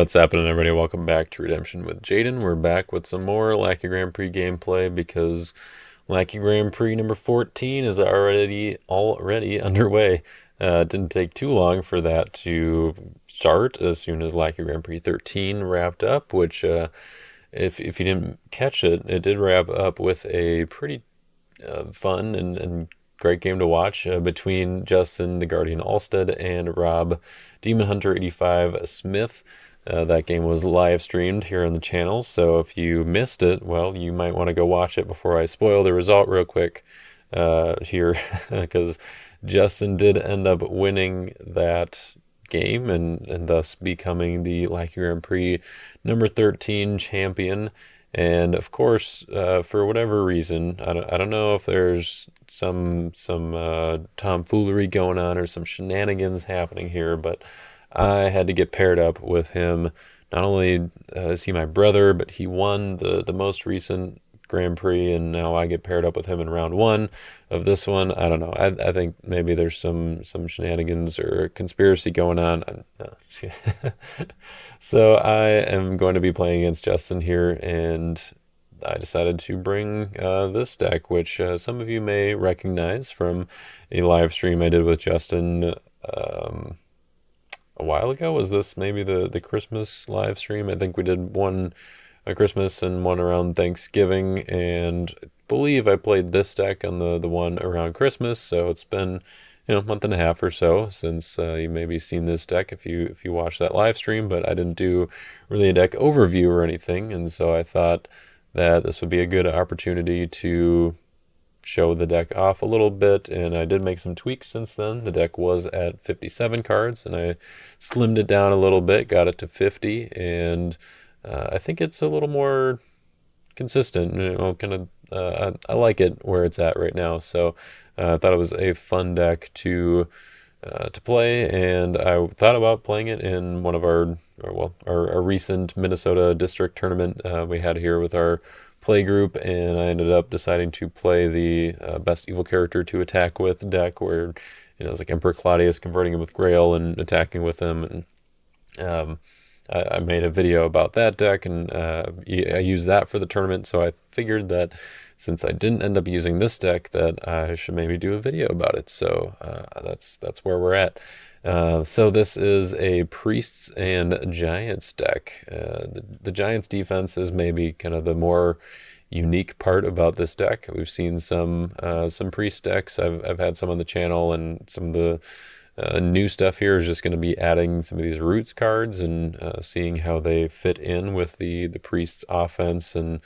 What's happening, everybody? Welcome back to Redemption with Jaden. We're back with some more Lackey Grand Prix gameplay because Lackey Grand Prix number 14 is already underway. It didn't take too long for that to start as soon as Lackey Grand Prix 13 wrapped up, which if you didn't catch it, it did wrap up with a pretty fun and great game to watch between Justin the Guardian Alstad and Rob Demon Hunter 85 Smith. That game was live streamed here on the channel, so if you missed it, well, you might want to go watch it before I spoil the result real quick here, because Justin did end up winning that game and thus becoming the Lackey Grand Prix number 13 champion. And of course, for whatever reason, I don't know if there's some tomfoolery going on or some shenanigans happening here, but I had to get paired up with him. Not only is he my brother, but he won the most recent Grand Prix, and now I get paired up with him in round one of this one. I don't know. I think maybe there's some shenanigans or conspiracy going on. So I am going to be playing against Justin here, and I decided to bring this deck, which some of you may recognize from a live stream I did with Justin a while ago. Was this maybe the Christmas live stream? I think we did one at Christmas and one around Thanksgiving, and I believe I played this deck on the one around Christmas, so it's been a month and a half or so since you maybe seen this deck if you watched that live stream, but I didn't do really a deck overview or anything, and so I thought that this would be a good opportunity to show the deck off a little bit, and I did make some tweaks since then. The deck was at 57 cards, and I slimmed it down a little bit, got it to 50, and I think it's a little more consistent, I like it where it's at right now, so I thought it was a fun deck to play, and I thought about playing it in one of our recent Minnesota district tournament we had here with our play group, and I ended up deciding to play the best evil character to attack with deck, where it's like Emperor Claudius, converting him with Grail and attacking with him, and I made a video about that deck, and I used that for the tournament, so I figured that since I didn't end up using this deck, that I should maybe do a video about it. So that's where we're at. So this is a Priests and Giants deck. The Giants defense is maybe kind of the more unique part about this deck. We've seen some Priest decks. I've had some on the channel, and some of the new stuff here is just going to be adding some of these roots cards and seeing how they fit in with the Priest's offense, and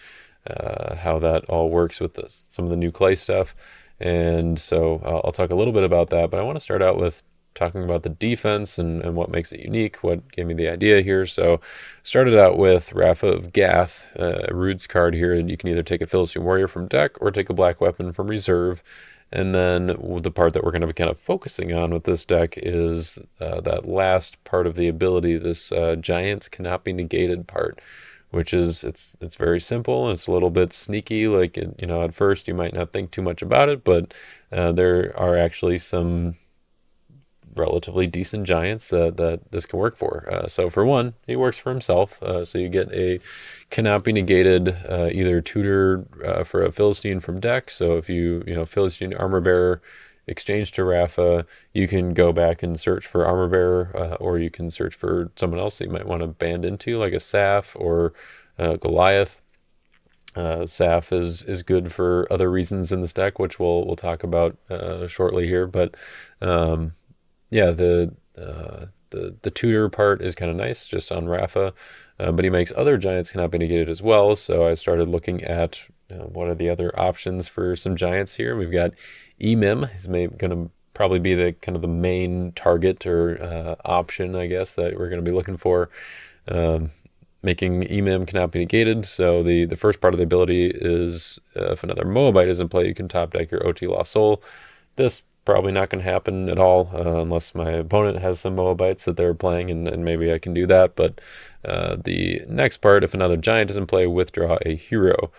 how that all works with some of the new clay stuff. And so I'll talk a little bit about that, but I want to start out with talking about the defense and what makes it unique, what gave me the idea here. So started out with Rafa of Gath, a Roots card here, and you can either take a Philistine Warrior from deck or take a black weapon from reserve. And then the part that we're going to be kind of focusing on with this deck is that last part of the ability, this Giants Cannot Be Negated part, which is it's very simple. It's a little bit sneaky. Like, at first you might not think too much about it, but there are actually some relatively decent giants that this can work for. So for one, he works for himself. So you get a Cannot Be Negated either tutor for a Philistine from deck. So if you Philistine Armor Bearer exchange to Rafa, you can go back and search for Armor Bearer, or you can search for someone else that you might want to band into, like a Saf or Goliath. Saf is good for other reasons in this deck, which we'll talk about shortly here. But yeah, the tutor part is kind of nice just on Rafa, but he makes other giants Cannot Be Negated as well. So I started looking at what are the other options for some giants here. We've got Emim. He's going to probably be the kind of the main target or option, I guess, that we're going to be looking for. Making Emim Cannot Be Negated. So the first part of the ability is if another Moabite is in play, you can top deck your OT Lost Soul. This probably not going to happen at all unless my opponent has some Moabites that they're playing, and maybe I can do that. But the next part, if another giant is in play, withdraw a hero.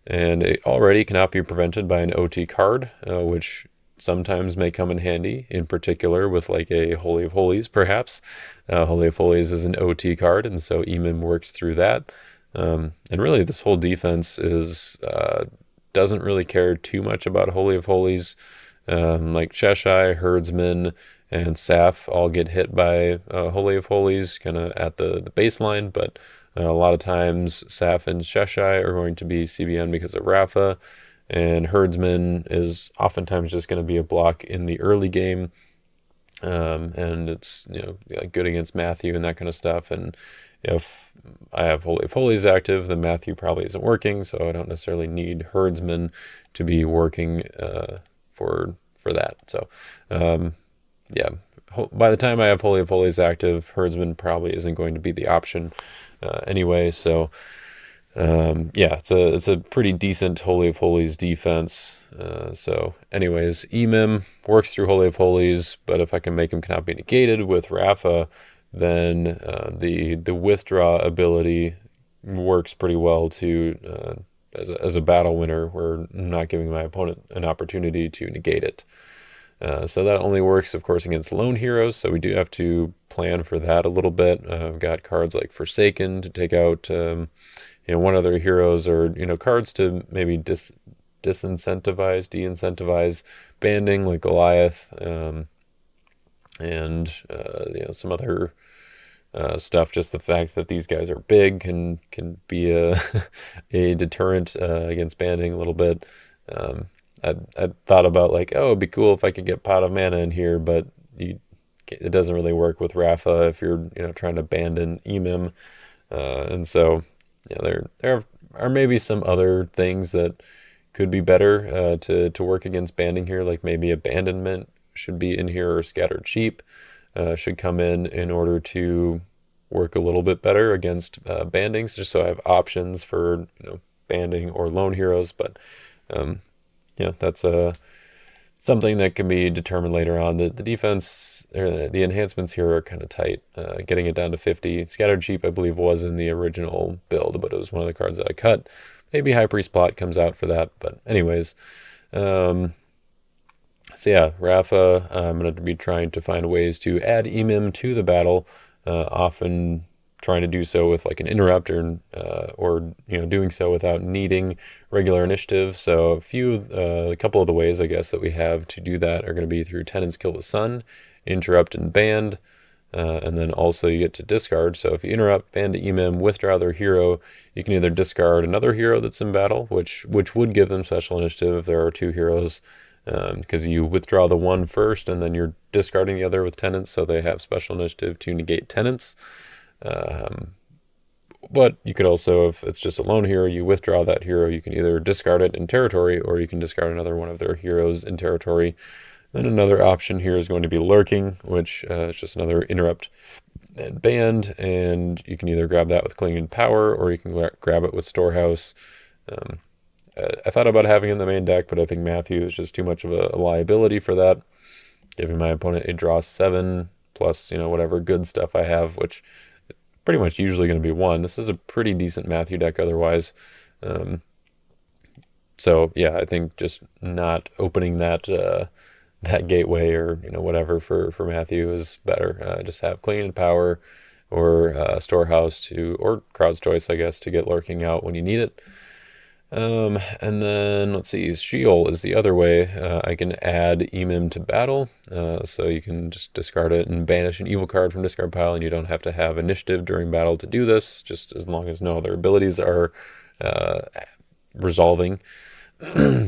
And it already cannot be prevented by an OT card, which sometimes may come in handy, in particular with like a Holy of Holies, perhaps. Holy of Holies is an OT card, and so Emim works through that. And really, this whole defense doesn't really care too much about Holy of Holies. Like Cheshire, Herdsman, and Saf all get hit by Holy of Holies kind of at the baseline, but a lot of times Saf and Cheshire are going to be CBN because of Rafa, and Herdsman is oftentimes just going to be a block in the early game, and it's like good against Matthew and that kind of stuff. And if I have Holy of Holies active, then Matthew probably isn't working, so I don't necessarily need Herdsman to be working for that. So yeah, by the time I have Holy of Holies active, Herdsman probably isn't going to be the option anyway. So yeah, it's a pretty decent Holy of Holies defense. So anyways, Emim works through Holy of Holies, but if I can make him cannot be negated with Rafa, then the withdraw ability works pretty well to as a battle winner, where I'm not giving my opponent an opportunity to negate it. So that only works, of course, against lone heroes, so we do have to plan for that a little bit. I've got cards like Forsaken to take out one of their heroes, or cards to maybe de-incentivize banding, like Goliath, and some other stuff. Just the fact that these guys are big can be a deterrent against banding a little bit. I thought about like, oh, it'd be cool if I could get Pot of Mana in here, but it doesn't really work with Rafa if you're trying to abandon Emim, and so there are maybe some other things that could be better to work against banding here, like maybe Abandonment should be in here, or Scattered Sheep should come in order to work a little bit better against bandings, just so I have options for banding or lone heroes. But that's something that can be determined later on. The defense, or the enhancements here are kind of tight. Getting it down to 50. Scattered Sheep, I believe, was in the original build, but it was one of the cards that I cut. Maybe High Priest Plot comes out for that, but anyways. So yeah, Rafa, I'm going to be trying to find ways to add Emim to the battle, often trying to do so with like an interrupt, or doing so without needing regular initiative. So a couple of the ways, I guess, that we have to do that are going to be through Tenants Kill the Sun, interrupt and band, and then also you get to discard. So if you interrupt, band Emim, withdraw their hero, you can either discard another hero that's in battle, which would give them special initiative if there are two heroes, because you withdraw the one first and then you're discarding the other with Tenants, so they have special initiative to negate Tenants. But you could also, if it's just a lone hero, you withdraw that hero, you can either discard it in territory, or you can discard another one of their heroes in territory. Then another option here is going to be Lurking, which is just another interrupt and band, and you can either grab that with Clinging Power, or you can grab it with Storehouse. I thought about having it in the main deck, but I think Matthew is just too much of a liability for that, giving my opponent a draw 7 plus whatever good stuff I have, which pretty much usually going to be 1. This is a pretty decent Matthew deck otherwise. So yeah, I think just not opening that gateway, or whatever for Matthew is better. Just have Clinging Power, or Storehouse or Crowd's Choice, I guess, to get Lurking out when you need it. And then let's see, Sheol is the other way. I can add Emim to battle, so you can just discard it and banish an evil card from discard pile, and you don't have to have initiative during battle to do this, just as long as no other abilities are resolving.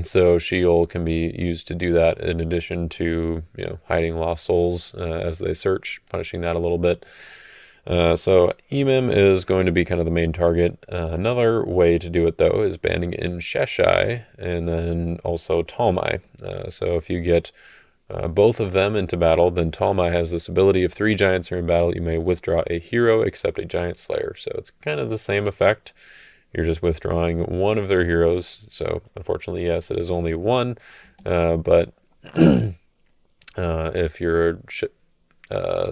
So Sheol can be used to do that, in addition to hiding lost souls as they search, punishing that a little bit. So Emim is going to be kind of the main target. Another way to do it, though, is banding in Cheshire, and then also Talmai. So if you get both of them into battle, then Talmai has this ability: if 3 giants are in battle, you may withdraw a hero except a giant slayer. So it's kind of the same effect. You're just withdrawing one of their heroes. So unfortunately, yes, it is only 1. But if you're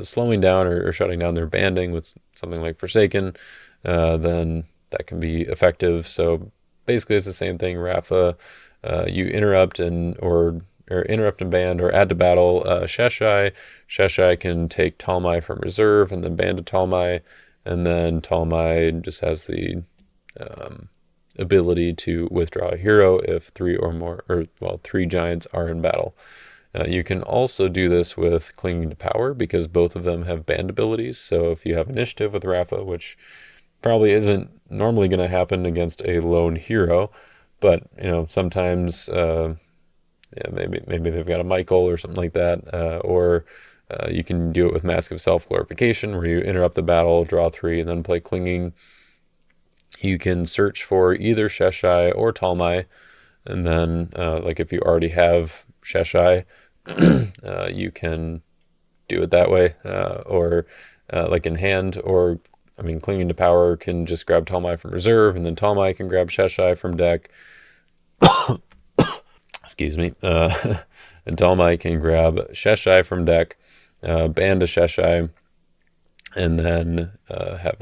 slowing down or shutting down their banding with something like Forsaken, then that can be effective. So basically it's the same thing. Rafa, you interrupt or or interrupt and band or add to battle Sheshai. Sheshai can take Talmai from reserve and then band to Talmai, and then Talmai just has the ability to withdraw a hero if three giants are in battle. You can also do this with Clinging to Power because both of them have band abilities. So if you have initiative with Rafa, which probably isn't normally going to happen against a lone hero, but sometimes maybe they've got a Michael or something like that, or you can do it with Mask of Self-Glorification where you interrupt the battle, draw 3, and then play Clinging. You can search for either Sheshai or Talmai, and then if you already have Sheshai, you can do it that way, or in hand, or Clinging to Power can just grab Talmai from reserve, and then Talmai can grab Sheshai from deck. Excuse me. And Talmai can grab Sheshai from deck, band to Sheshai, and then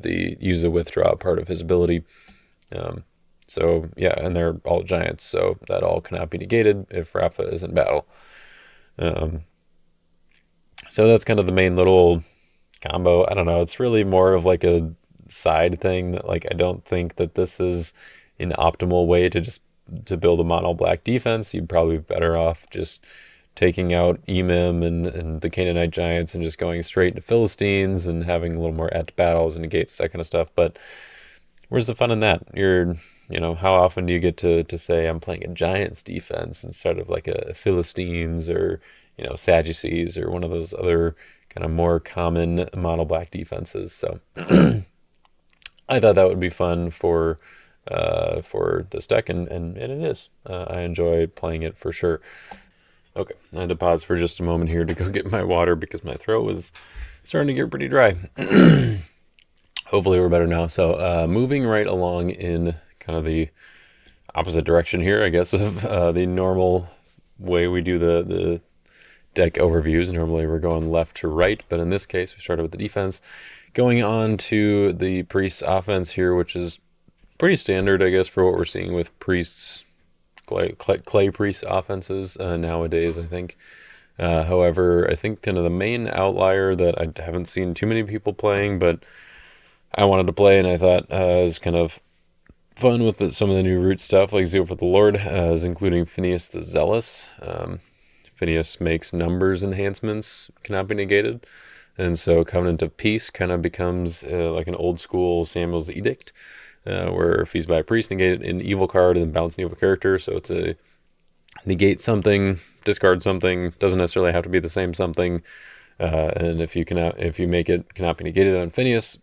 use the withdraw part of his ability. So yeah, and they're all giants, so that all cannot be negated if Rafa is in battle. So that's kind of the main little combo. I don't know, it's really more of like a side thing that I don't think that this is an optimal way to build a mono black defense. You'd probably be better off just taking out Emim and the Canaanite giants and just going straight to Philistines and having a little more at battles and negates, that kind of stuff. But where's the fun in that? How often do you get to say I'm playing a Giants defense instead of like a Philistines or, Sadducees or one of those other kind of more common mono black defenses? So I thought that would be fun for this deck, and it is. I enjoy playing it for sure. Okay, I had to pause for just a moment here to go get my water because my throat was starting to get pretty dry. Hopefully we're better now. So moving right along in kind of the opposite direction here, I guess, of the normal way we do the deck overviews. Normally we're going left to right, but in this case we started with the defense. Going on to the Priest's offense here, which is pretty standard, I guess, for what we're seeing with Priests, clay Priest offenses nowadays, I think. However, I think kind of the main outlier that I haven't seen too many people playing, but I wanted to play and I thought was kind of fun with some of the new root stuff, like Zeal for the Lord, is including Phineas the Zealous. Phineas makes numbers enhancements, cannot be negated. And so Covenant of Peace kind of becomes like an old school Samuel's Edict, where if he's by a priest, negate an evil card and then bounce an evil character. So it's a negate something, discard something, doesn't necessarily have to be the same something. And if you make it cannot be negated on Phineas,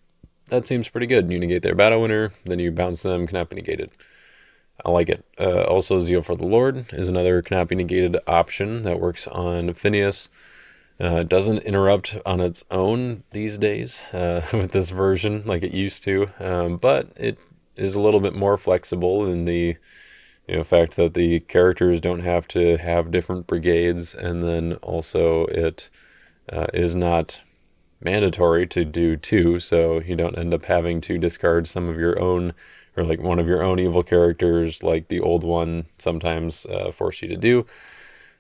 that seems pretty good. You negate their battle winner, then you bounce them, cannot be negated. I like it. Also, Zeal for the Lord is another cannot be negated option that works on Phineas. It doesn't interrupt on its own these days with this version like it used to, but it is a little bit more flexible in the fact that the characters don't have to have different brigades, and then also it is not mandatory to do 2, so you don't end up having to discard some of your own, or like one of your own evil characters like the old one sometimes force you to do.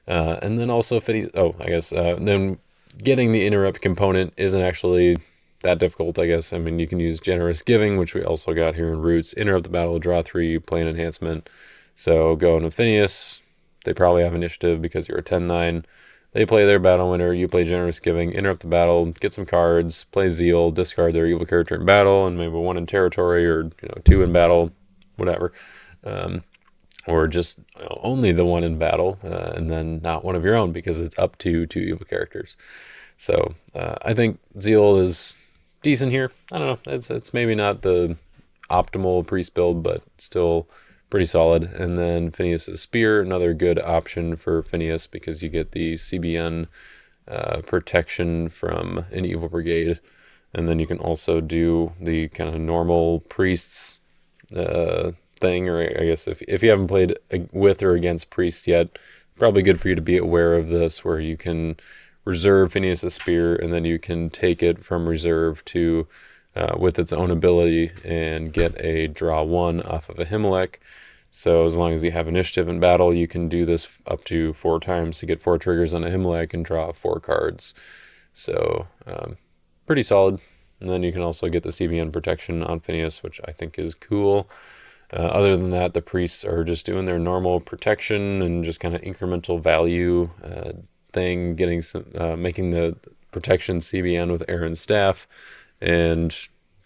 And then also then getting the interrupt component isn't actually that difficult, I guess. You can use Generous Giving, which we also got here in Roots. Interrupt the battle, draw 3, play an enhancement. So go into Phineas. They probably have initiative because you're a 10-9. They play their battle winner, you play Generous Giving, interrupt the battle, get some cards, play Zeal, discard their evil character in battle, and maybe 1 in territory, or 2 in battle, whatever. Or just only the 1 in battle, and then not one of your own because it's up to 2 evil characters. So I think Zeal is decent here. I don't know, it's maybe not the optimal priest build, but still pretty solid. And then Phineas's Spear, another good option for Phineas because you get the CBN protection from an evil brigade. And then you can also do the kind of normal priests thing, or I guess if you haven't played with or against priests yet, probably good for you to be aware of this, where you can reserve Phineas's Spear and then you can take it from reserve to with its own ability and get a draw 1 off of a Ahimelech. So as long as you have initiative in battle, you can do this up to 4 times to get 4 triggers on a Himalaya and draw 4 cards. So pretty solid. And then you can also get the CBN protection on Phineas, which I think is cool. Other than that, the priests are just doing their normal protection and just kind of incremental value thing, getting some, making the protection CBN with Aaron's staff, and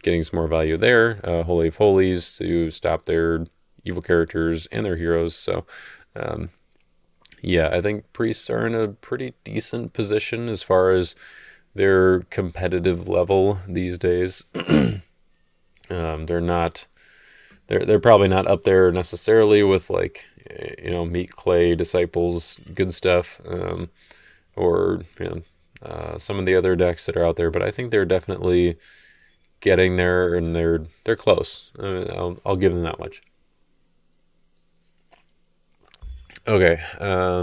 getting some more value there. Holy of Holies to stop their evil characters and their heroes. So, yeah, I think priests are in a pretty decent position as far as their competitive level these days. They're probably not up there necessarily with like, Meat Clay, Disciples, good stuff, or some of the other decks that are out there. But I think they're definitely getting there, and they're close. I'll give them that much. Okay,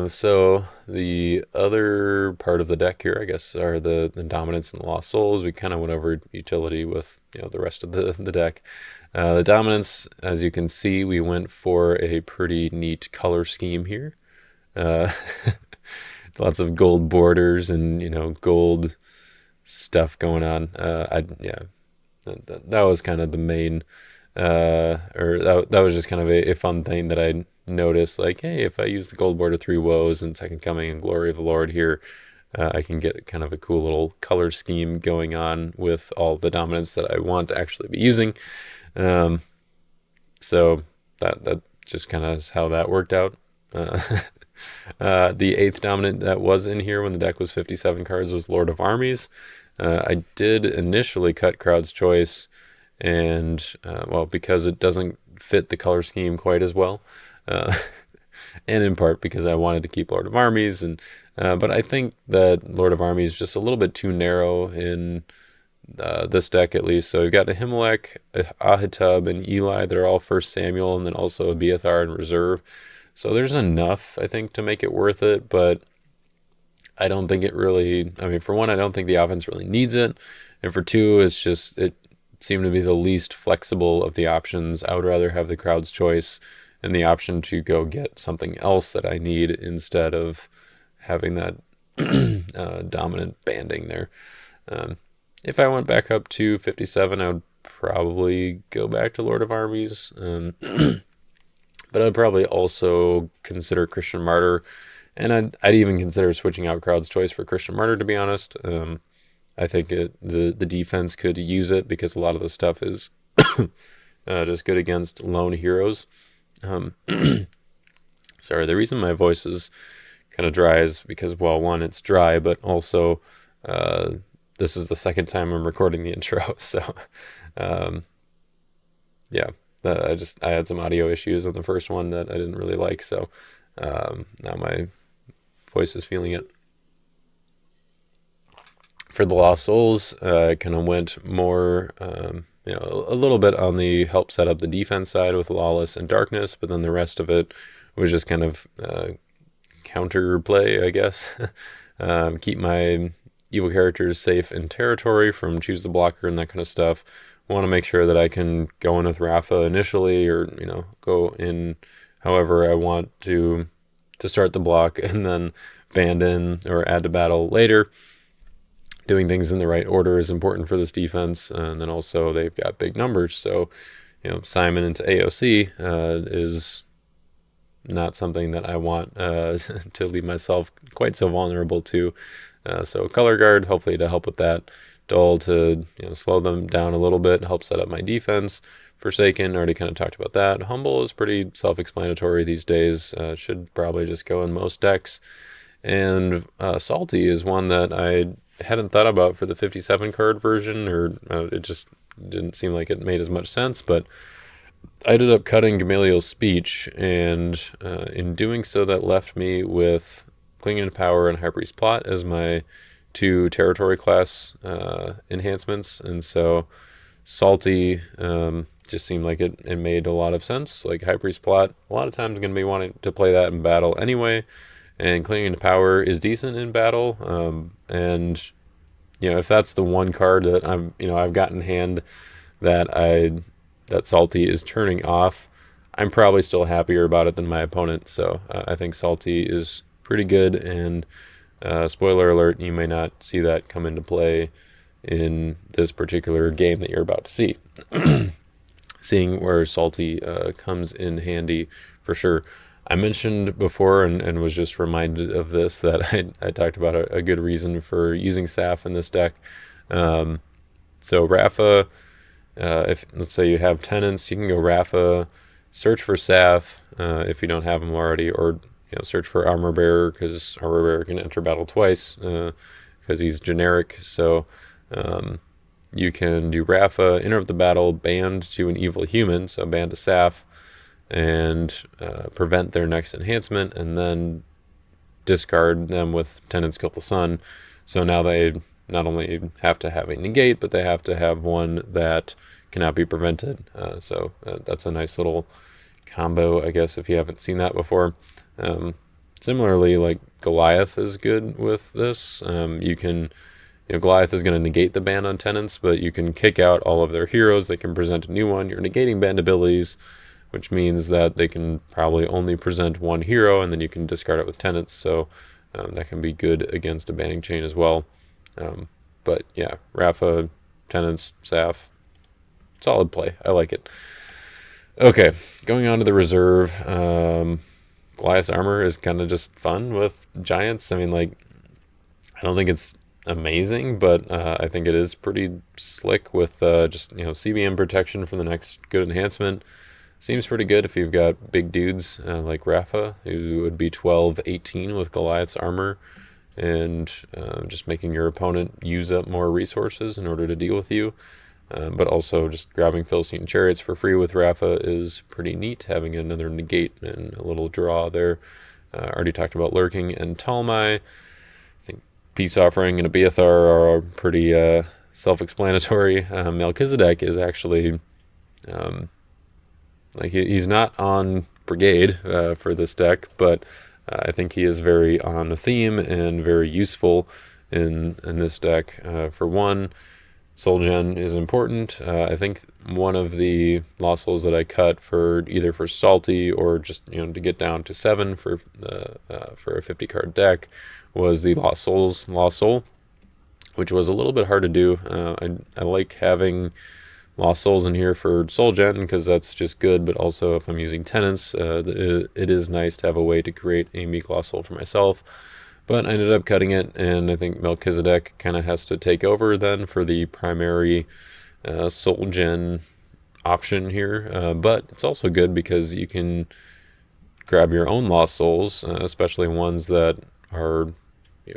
so the other part of the deck here, I guess, are the Dominance and the Lost Souls. We kind of went over utility with the rest of the deck. The Dominance, as you can see, we went for a pretty neat color scheme here. Lots of gold borders and gold stuff going on. That was kind of the main, or that was just kind of a fun thing that I noticed. Like, hey, if I use the gold border 3 woes and Second Coming and Glory of the Lord here, I can get kind of a cool little color scheme going on with all the dominance that I want to actually be using. So that just kind of is how that worked out. The 8th dominant that was in here when the deck was 57 cards was Lord of Armies. I did initially cut Crowd's Choice, and because it doesn't fit the color scheme quite as well, and in part because I wanted to keep Lord of Armies, but I think that Lord of Armies is just a little bit too narrow in this deck, at least. So we've got Ahimelech, Ahitub, and Eli. They're all First Samuel, and then also Abiathar in reserve. So there's enough, I think, to make it worth it, but I don't think it really, for one, I don't think the offense really needs it. And for two, it seemed to be the least flexible of the options. I would rather have the Crowd's Choice and the option to go get something else that I need instead of having that dominant banding there. If I went back up to 57, I would probably go back to Lord of Armies. But I'd probably also consider Christian Martyr. And I'd even consider switching out Crowd's Choice for Christian Martyr, to be honest. I think the defense could use it because a lot of the stuff is just good against lone heroes. Sorry, the reason my voice is kind of dry is because, well, one, it's dry, but also this is the second time I'm recording the intro. So, yeah, I had some audio issues on the first one that I didn't really like. So now my voice is feeling it. For the Lost Souls, I kind of went more, a little bit on the help set up the defense side with Lawless and Darkness, but then the rest of it was just kind of counter play, I guess. Keep my evil characters safe in territory from choose the blocker and that kind of stuff. Want to make sure that I can go in with Rafa initially, or go in however I want to start the block, and then band in or add to battle later. Doing things in the right order is important for this defense, and then also they've got big numbers, so Simon into AOC is not something that I want to leave myself quite so vulnerable to. So Color Guard, hopefully to help with that. Dull to slow them down a little bit, help set up my defense. Forsaken, already kind of talked about that. Humble is pretty self-explanatory these days. Should probably just go in most decks. And Salty is one that I hadn't thought about for the 57 card version, or it just didn't seem like it made as much sense, but I ended up cutting Gamaliel's Speech, and in doing so, that left me with Clinging to Power and High Priest Plot as my 2 territory class enhancements, and so Salty just seemed like it made a lot of sense. Like High Priest Plot, a lot of times I'm going to be wanting to play that in battle anyway, and Clinging to Power is decent in battle, and if that's the one card that I've got in hand that Salty is turning off, I'm probably still happier about it than my opponent. So I think Salty is pretty good, and spoiler alert, you may not see that come into play in this particular game that you're about to see. Seeing where Salty comes in handy for sure. I mentioned before and was just reminded of this, that I talked about a good reason for using Saf in this deck. So Rafa, if let's say you have Tenants, you can go Rafa, search for Saf if you don't have them already, or search for Armor Bearer, because Armor Bearer can enter battle twice because he's generic. So you can do Rafa, interrupt the battle, band to an evil human, so band to Saf, and prevent their next enhancement, and then discard them with Tenant's Kill the Sun. So now they not only have to have a negate, but they have to have one that cannot be prevented. So that's a nice little combo, I guess, if you haven't seen that before. Similarly, like Goliath is good with this. You can, Goliath is going to negate the ban on Tenants, but you can kick out all of their heroes. They can present a new one. You're negating banned abilities, which means that they can probably only present one hero, and then you can discard it with Tenants. So that can be good against a banning chain as well. But yeah, Rafa, Tenants, Saf, solid play. I like it. Okay, going on to the reserve. Goliath's armor is kind of just fun with Giants. I mean, like, I don't think it's amazing, but I think it is pretty slick with just, CBM protection from the next good enhancement. Seems pretty good if you've got big dudes like Rafa, who would be 12-18 with Goliath's armor, and just making your opponent use up more resources in order to deal with you. But also just grabbing Philistine Chariots for free with Rafa is pretty neat, having another negate and a little draw there. Already talked about Lurking and Talmai. I think Peace Offering and Abiathar are pretty self-explanatory. Melchizedek is actually... he's not on Brigade for this deck, but I think he is very on theme and very useful in this deck. For one, Soul Gen is important. I think one of the Lost Souls that I cut for either for Salty or just to get down to 7 for a 50 card deck was the Lost Soul, which was a little bit hard to do. I like having Lost Souls in here for Soul Gen because that's just good, but also if I'm using Tenants, it is nice to have a way to create a meek Lost Soul for myself. But I ended up cutting it, and I think Melchizedek kind of has to take over then for the primary Soul Gen option here. But it's also good because you can grab your own Lost Souls, especially ones that are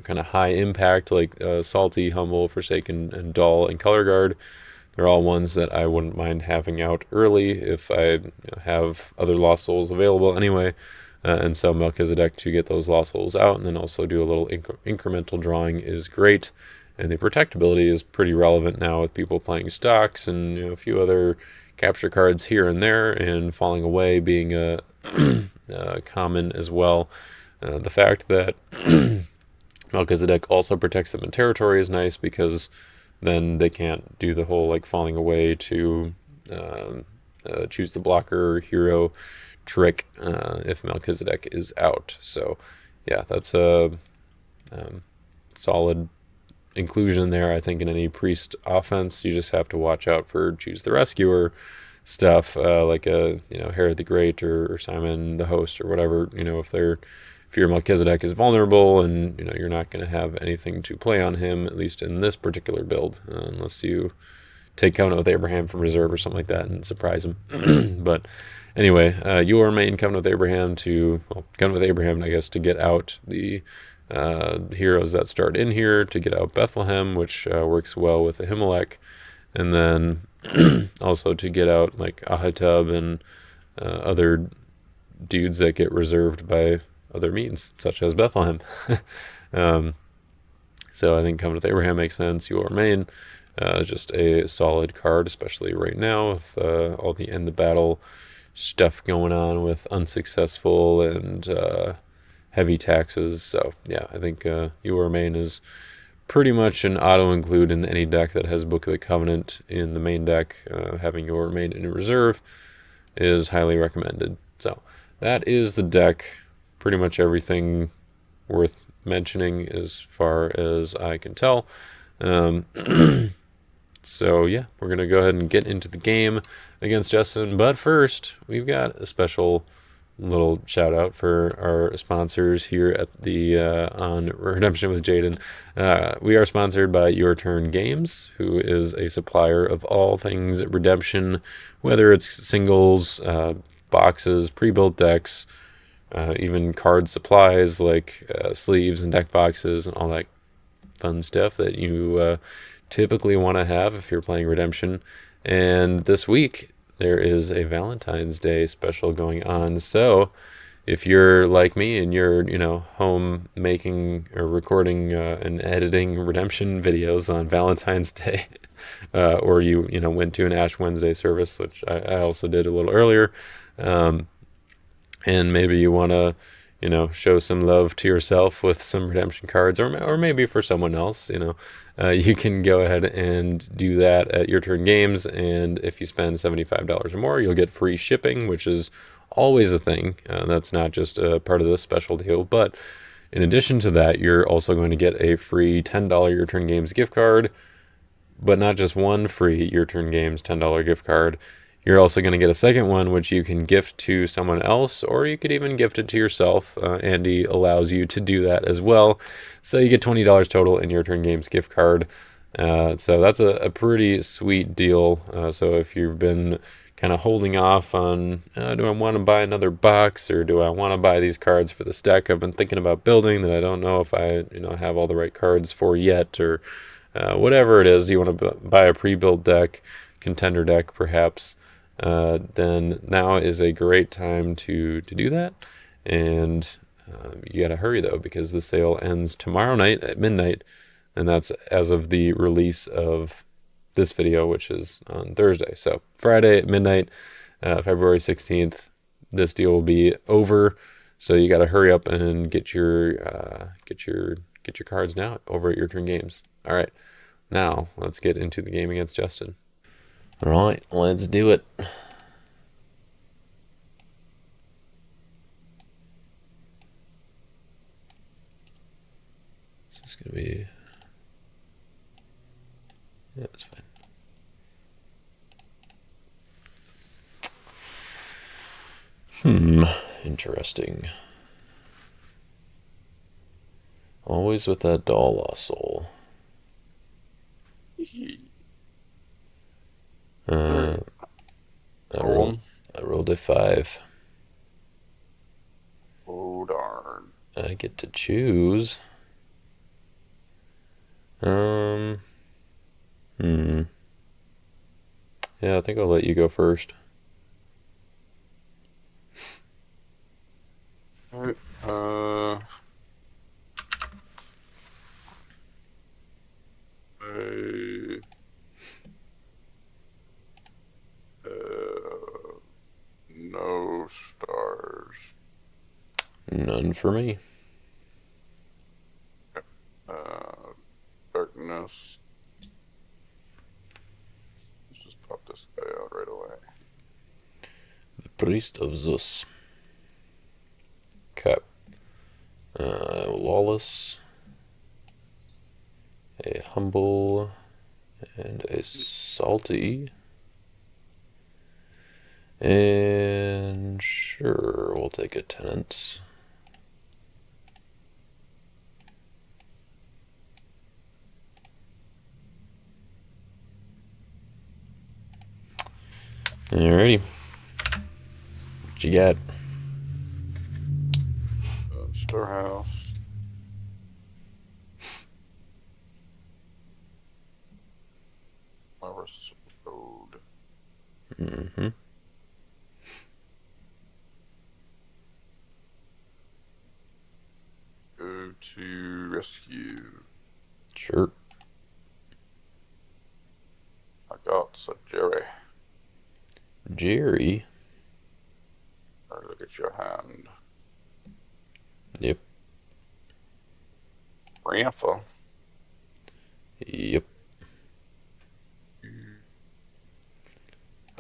kind of high impact, like Salty, Humble, Forsaken, and Dull, and Color Guard. They're all ones that I wouldn't mind having out early if I have other Lost Souls available anyway. And so Melchizedek to get those Lost Souls out and then also do a little incremental drawing is great. And the protectability is pretty relevant now with people playing stocks and a few other capture cards here and there, and Falling Away being a common as well. The fact that Melchizedek also protects them in territory is nice, because then they can't do the whole Falling Away to choose the blocker hero trick if Melchizedek is out. So yeah, that's a solid inclusion there. I think in any priest offense, you just have to watch out for choose the rescuer stuff, like Herod the Great or Simon the Host or whatever. If your Melchizedek is vulnerable and you're not going to have anything to play on him, at least in this particular build, unless you take Covenant with Abraham from reserve or something like that and surprise him. But anyway, your main Covenant with Abraham I guess, to get out the heroes that start in here, to get out Bethlehem, which works well with Ahimelech, and then also to get out Ahitub and other dudes that get reserved by other means, such as Bethlehem. So I think Covenant with Abraham makes sense. Your main just a solid card, especially right now with all the end of battle stuff going on with unsuccessful and heavy taxes. So yeah, I think your main is pretty much an auto include in any deck that has Book of the Covenant in the main deck, having your main in reserve. is highly recommended. So that is the deck. Pretty much everything worth mentioning as far as I can tell. So yeah, we're going to go ahead and get into the game against Justin. But first, we've got a special little shout out for our sponsors here at the on Redemption with Jaden. We are sponsored by Your Turn Games, who is a supplier of all things Redemption, whether it's singles, boxes, pre-built decks, even card supplies like sleeves and deck boxes and all that fun stuff that you typically want to have if you're playing Redemption. And this week there is a Valentine's Day special going on. So if you're like me and you're, home making or recording and editing Redemption videos on Valentine's Day, or you went to an Ash Wednesday service, which I also did a little earlier, and maybe you want to, show some love to yourself with some Redemption cards, or maybe for someone else, you can go ahead and do that at Your Turn Games, and if you spend $75 or more, you'll get free shipping, which is always a thing. That's not just a part of this special deal, but in addition to that, you're also going to get a free $10 Your Turn Games gift card, but not just one free Your Turn Games $10 gift card. You're also going to get a second one, which you can gift to someone else, or you could even gift it to yourself. Andy allows you to do that as well. So you get $20 total in Your Turn Games gift card. So that's a pretty sweet deal. So if you've been kind of holding off on, do I want to buy another box, or do I want to buy these cards for this deck I've been thinking about building that I don't know if I have all the right cards for yet, or whatever it is, you want to buy a pre-built deck, contender deck perhaps, then now is a great time to do that. And you gotta hurry though, because the sale ends tomorrow night at midnight, and that's as of the release of this video, which is on Thursday. So Friday at midnight, February 16th, this deal will be over. So you gotta hurry up and get your cards now over at Your Turn Games. All right, now let's get into the game against Justin. All right, let's do it. This is gonna be, yeah, it's fine. Interesting. Always with that doll soul. I rolled a 5. Oh darn. I get to choose. Yeah, I think I'll let you go first. Alright, no stars. None for me. Darkness. Let's just pop this guy out right away. The Priest of Zeus. Okay. Lawless. A humble. And a salty. And sure, we'll take a tenant. Alrighty. What you got? Storehouse. Morris Road. Go to rescue. Sure. I got Jerry. Jerry? Or look at your hand. Yep. Rampha. Yep.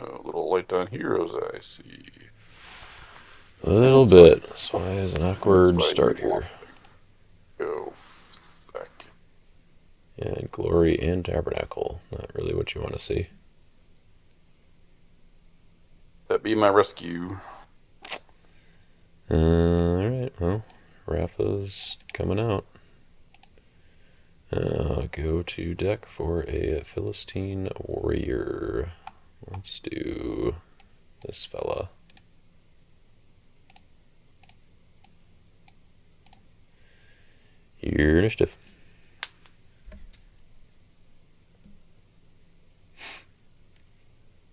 A little light on heroes, I see. A little That's why bit. That's why it's an that's awkward why you start want here. to go second. And Glory and Tabernacle. Not really what you want to see. That be my rescue. Alright, well, Rafa's coming out. Go to deck for a Philistine Warrior. Let's do this fella. Your initiative.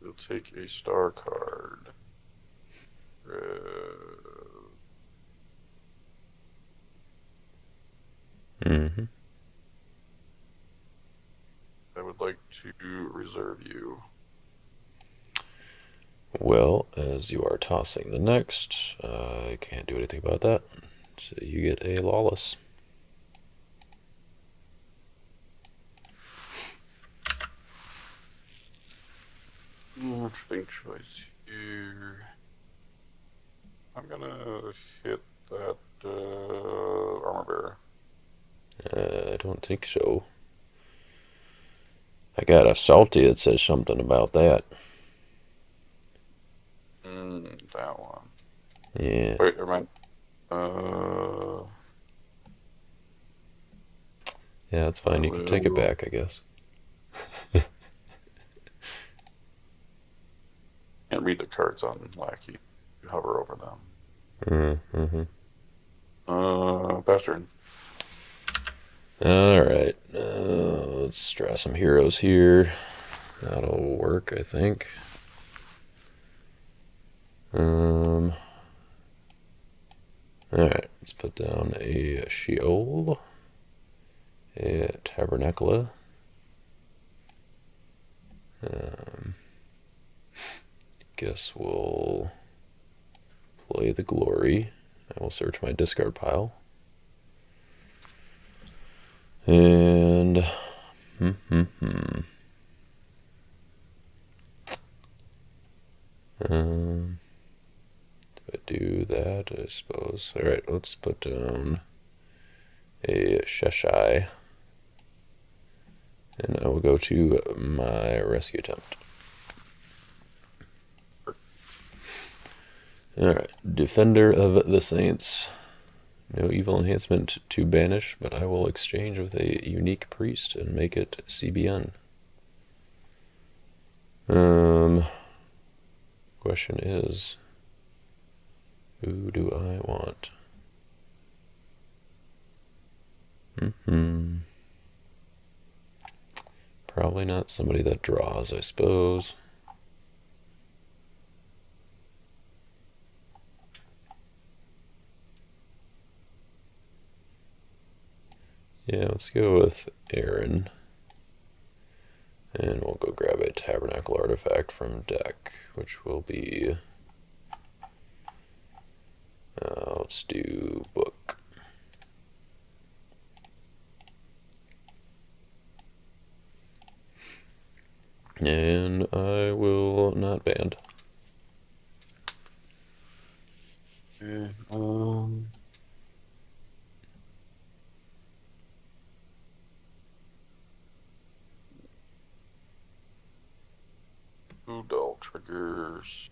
We'll take a star card. Mm-hmm. I would like to reserve you. Well, as you are tossing the next, I can't do anything about that. So you get a Lawless. Interesting choice here. I'm gonna hit that armor bearer. I don't think so. I got a salty that says something about that. That one. Yeah. Wait, never mind. Yeah, that's fine. You can take it back, I guess. Can't read the cards on Lackey. You hover over them. Mm-hmm. Bastard. Alright. Let's draw some heroes here. That'll work, I think. Alright, let's put down a Sheol, a Tabernacle. Guess we'll play the Glory. I will search my discard pile. And do I do that? I suppose. All right, let's put down a Sheshai, and I will go to my rescue attempt. All right, Defender of the Saints. No evil enhancement to banish, but I will exchange with a unique priest and make it CBN. Question is, who do I want? Probably not somebody that draws, I suppose. Yeah, let's go with Aaron. And we'll go grab a Tabernacle artifact from deck, which will be... let's do Book. And I will not band. Two dull triggers.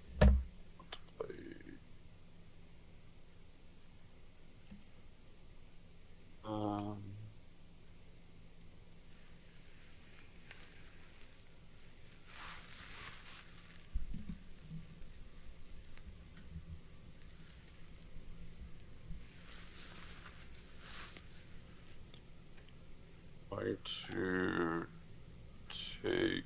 Going to take.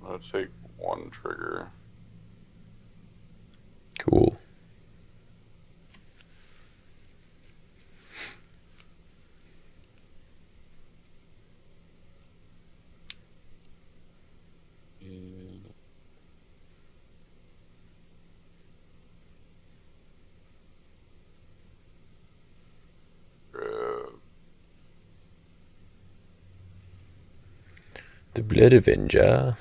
I'm gonna take one trigger. Cool. The Blood Avenger.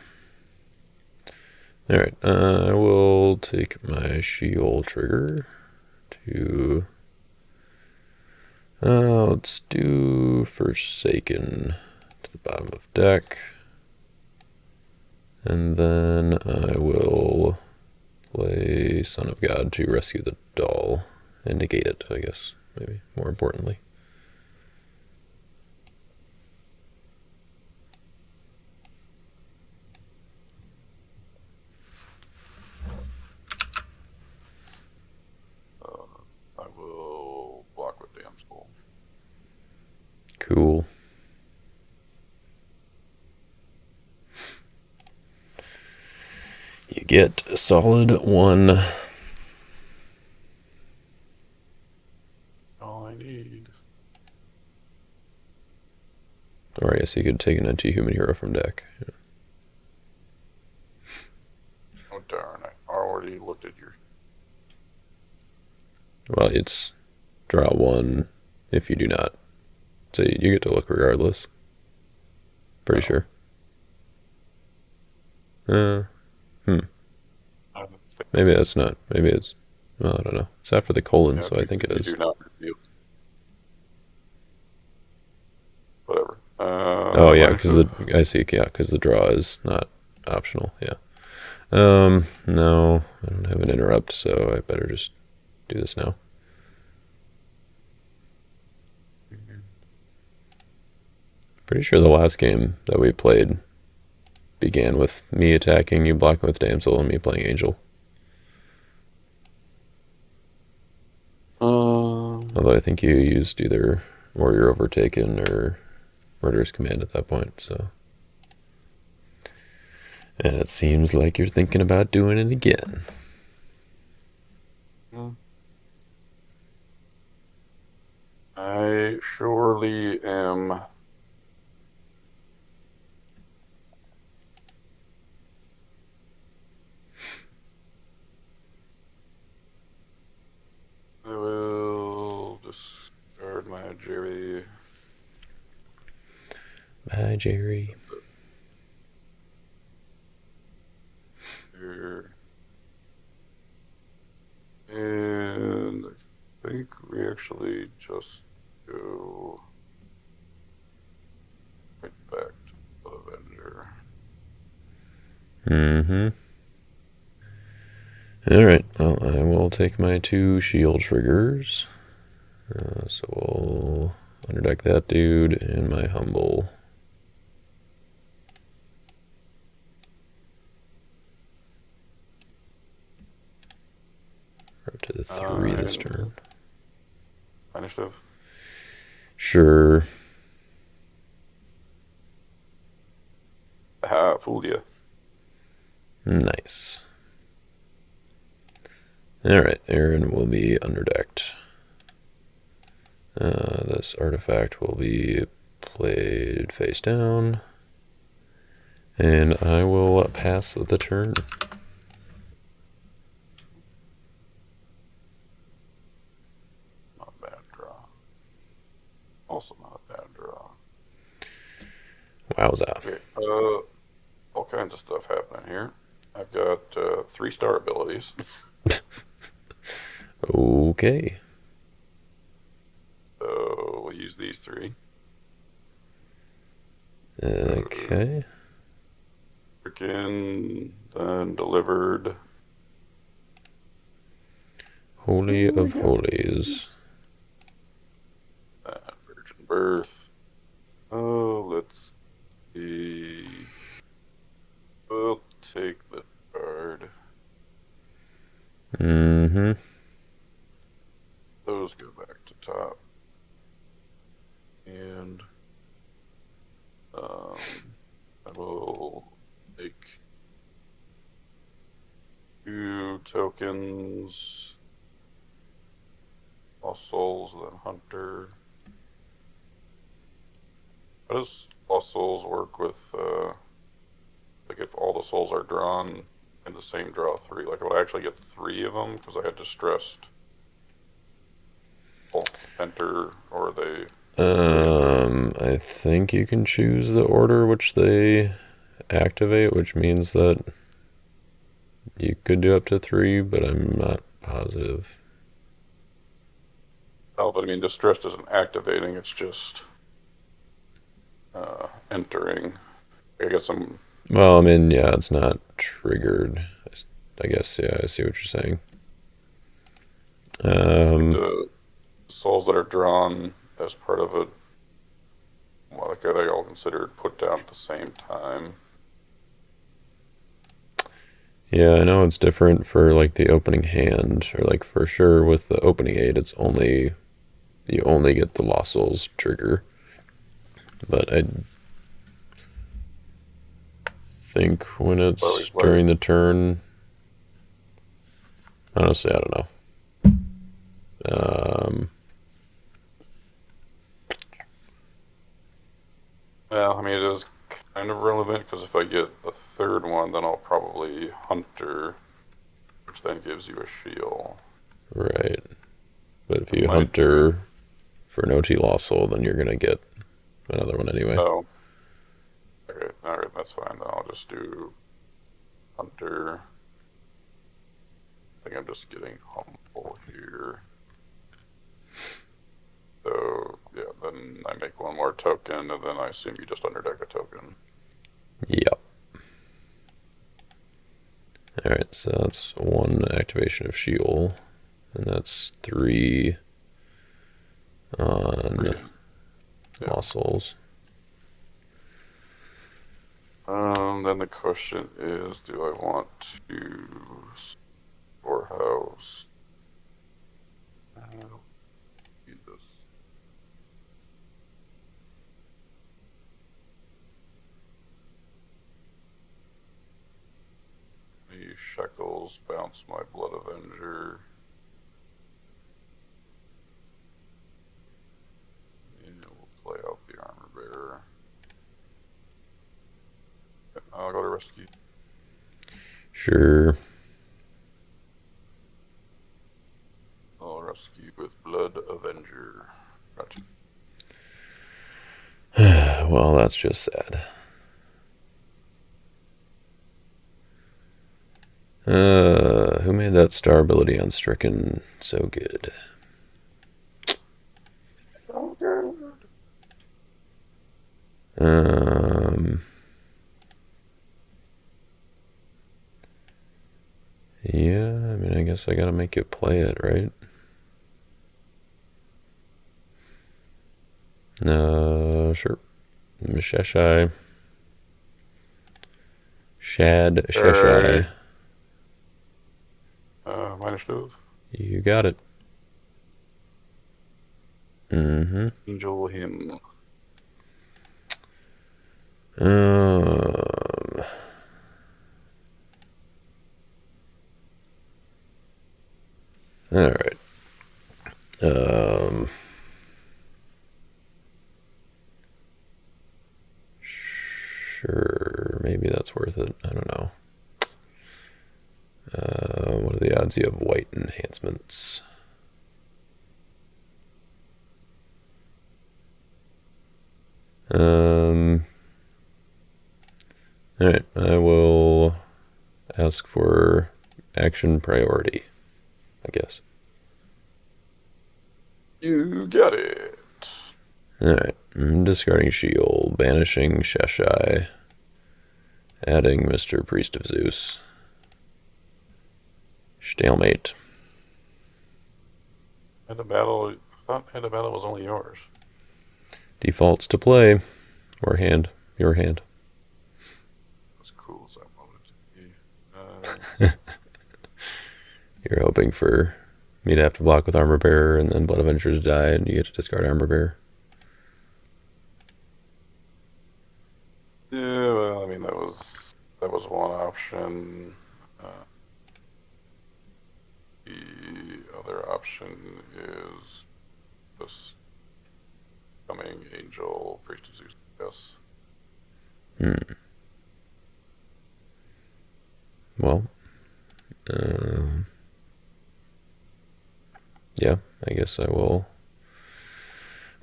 Alright, I will take my Sheol trigger to... let's do Forsaken to the bottom of deck. And then I will play Son of God to rescue the doll and negate it, I guess, maybe more importantly. I will block with Damsel. Cool. You get a solid 1. All I need. Or I guess you could take an anti-human hero from deck. Yeah. Oh darn, I already looked at your... Well, it's draw 1 if you do not. So you get to look regardless. Pretty sure. Maybe that's not. Maybe it's... Well, I don't know. It's after the colon, Yeah, so I think it is. do not reveal. Whatever. Oh, yeah, because I see. Yeah, because the draw is not optional. Yeah. No, I don't have an interrupt, so I better just do this now. Pretty sure the last game that we played began with me attacking, you blocking with Damsel, and me playing Angel. Although I think you used either Warrior Overtaken or Murderous Command at that point, so... And it seems like you're thinking about doing it again. I surely am. I will discard my Jerry. Bye, Jerry. Here. And I think we actually just go right back to the Avenger. Alright, well, I will take my 2 shield triggers. So we'll underdeck that dude and my Humble. Up to the 3 this turn. Initiative. Sure. Fooled you. Nice. Alright, Aaron will be underdecked. This artifact will be played face down. And I will pass the turn. Not a bad draw. Also not a bad draw. Wowza. Okay, all kinds of stuff happening here. I've got 3-star abilities. Okay. So we'll use these 3. Okay. Freaking then delivered. Holy of Holies. Virgin Birth. Oh, let's see. We'll take the card. Those go back to top. And I will take 2 tokens. Lost Souls, then Hunter. How does Lost Souls work with, like if all the souls are drawn in the same draw 3? Like, would I actually get 3 of them because I had distressed? Enter, or they... I think you can choose the order which they activate, which means that you could do up to 3, but I'm not positive. Oh, but I mean, distressed isn't activating; it's just entering. I guess I'm. Well, I mean, yeah, it's not triggered. I guess, yeah, I see what you're saying. Like the souls that are drawn as part of a, well, like are they all considered put down at the same time? Yeah, I know it's different for like the opening hand, or like for sure with the opening aid, you only get the Lost Souls trigger. But I think when Why we it's play? during the turn, honestly, I don't know. Well, I mean, it is kind of relevant because if I get a third one, then I'll probably Hunter, which then gives you a shield. Right. But if I you might do. hunter for an OT Lost Soul, then you're gonna get another one anyway. Oh, okay. All right, that's fine. Then I'll just do Hunter. I think I'm just getting humble here. So, yeah, then I make one more token, and then I assume you just underdeck a token. Yep. Alright, so that's 1 activation of Sheol, and that's 3 on Lost Souls. Then the question is, do I want to storehouse? Use this. Use Shekels, bounce my Blood Avenger. And we'll play out the Armor Bearer. I'll go to rescue. Sure. I'll rescue with Blood Avenger. Gotcha. Well, that's just sad. Who made that star ability on Stricken so good? Oh, good. Yeah, I mean, I guess I gotta make you play it, right? Sure. Sheshai. Shad Sheshai. Minor Stove. You got it. Mm-hmm. Angel Hymn. All right. Sure. Maybe that's worth it. I don't know. What are the odds you have white enhancements? Alright, I will ask for action priority, I guess. You got it. Alright, I'm discarding Sheol, banishing Sheshai, adding Mr. Priest of Zeus. Stalemate. End of battle. I thought end of battle was only yours. Defaults to play. Or hand. Your hand. As cool as I wanted it to be. You're hoping for me to have to block with Armor Bearer and then Blood Avengers die and you get to discard Armor Bearer. Yeah, well, I mean that was one option. The other option is just coming Angel, Priest of Zeus. Yes. Well, yeah, I guess I will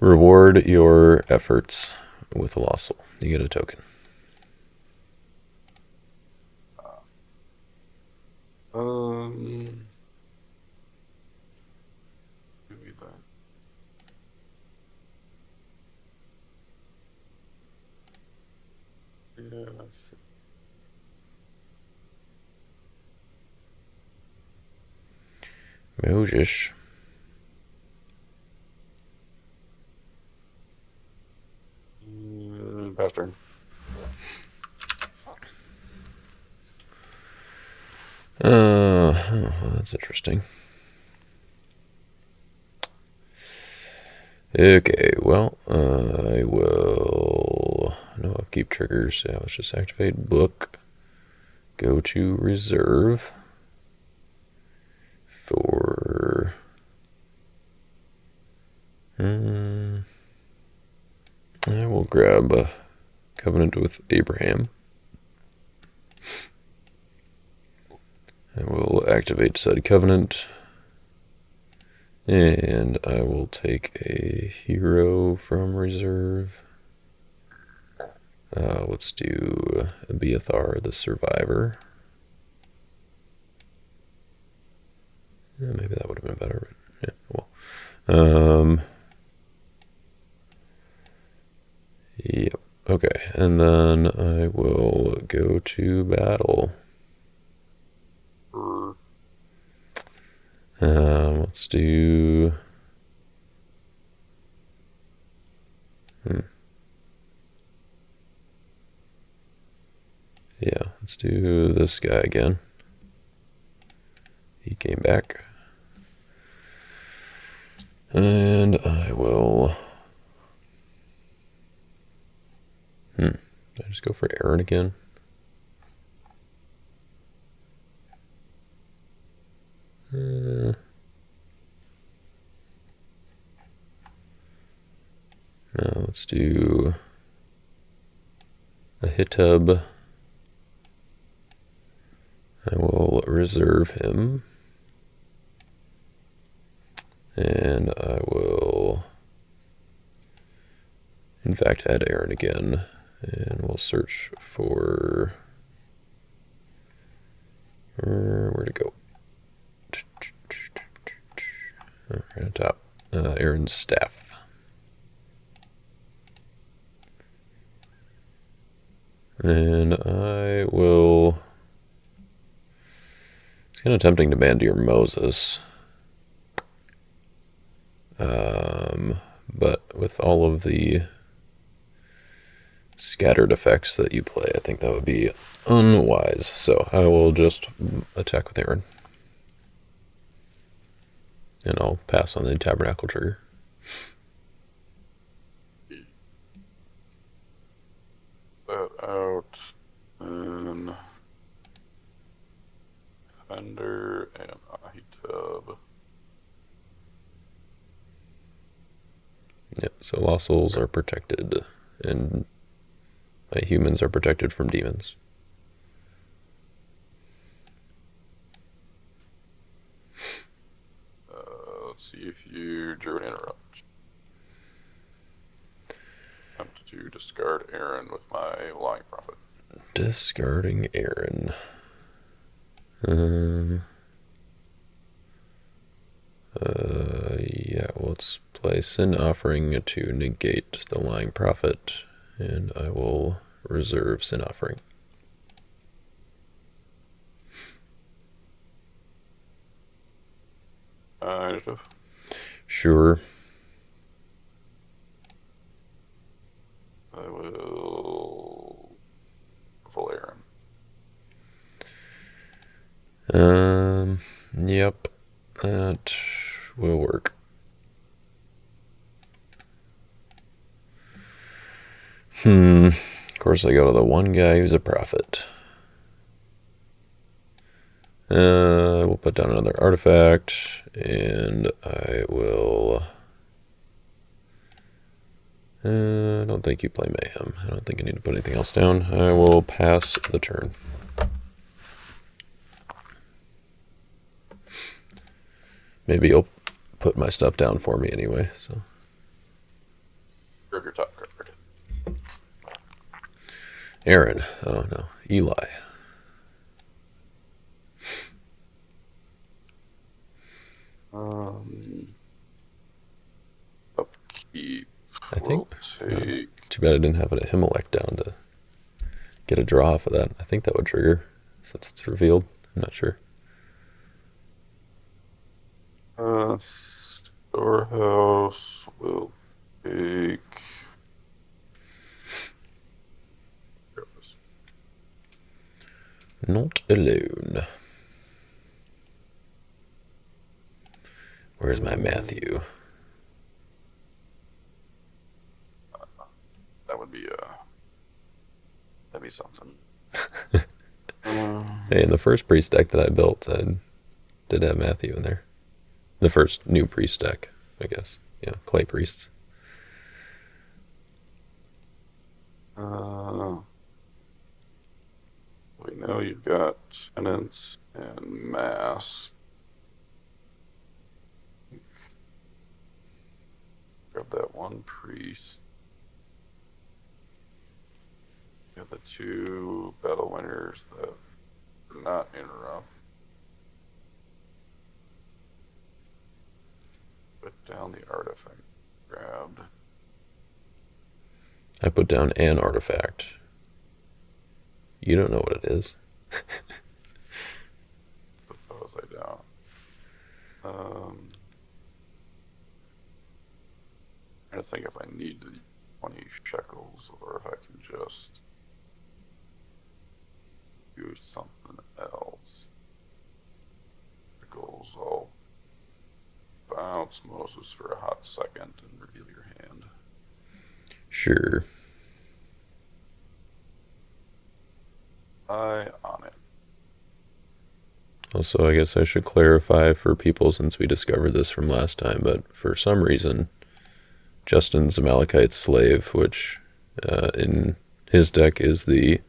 reward your efforts with a Lost Soul. You get a token. Moses. Pass turn. Well, that's interesting. Okay, well, I will... No, upkeep triggers. Yeah, let's just activate book. Go to reserve. For... I will grab a Covenant with Abraham. I will activate said Covenant. And I will take a hero from reserve. Let's do Abiathar the Survivor. Yeah, maybe that would have been better. But yeah, well. Yep. Okay, and then I will go to battle. Let's do... Yeah, let's do this guy again. He came back. And I will... I just go for Aaron again. Now let's do a Hitub. I will reserve him. And I will, in fact, add Aaron again. And we'll search for... where to go? Right on top. Aaron's staff. And I will... It's kind of tempting to Bandier Moses. But with all of the scattered effects that you play, I think that would be unwise. So I will just attack with Aaron. And I'll pass on the Tabernacle trigger. That out. And Thunder and Ahitub. Yep, so lost souls are protected, and my humans are protected from demons. Let's see if you drew an interrupt. Attempt to discard Aaron with my Lying Prophet. Discarding Aaron. Yeah, let's play Sin Offering to negate the Lying Prophet, and I will reserve Sin Offering. Initiative. Sure. I will full Aaron. Yep, that will work. Of course, I go to the one guy who's a prophet. We'll put down another artifact, and I will... I don't think you play Mayhem. I don't think I need to put anything else down. I will pass the turn. Maybe you'll put my stuff down for me anyway. So. Grab your top card. Aaron. Oh no, Eli. Upkeep. I think. Take... Too bad I didn't have a Himalek down to get a draw off of that. I think that would trigger since it's revealed. I'm not sure. Storehouse will take. Not alone. Where's my Matthew? That would be that'd be something. Hey, in the first priest deck that I built, I did have Matthew in there. The first new priest deck, I guess. Yeah, clay priests. We know you've got tenants and mass. Grab that one priest. You have the two battle winners that do not interrupt. Put down the artifact. Grabbed. I put down an artifact. You don't know what it is. Suppose I don't. 'Trying to think if I need 20 shekels or if I can just do something else. Shekels, I'll bounce Moses for a hot second and reveal your hand. Sure. Eye on it. Also, I guess I should clarify for people since we discovered this from last time, but for some reason, Justin's Amalekite Slave, which in his deck is the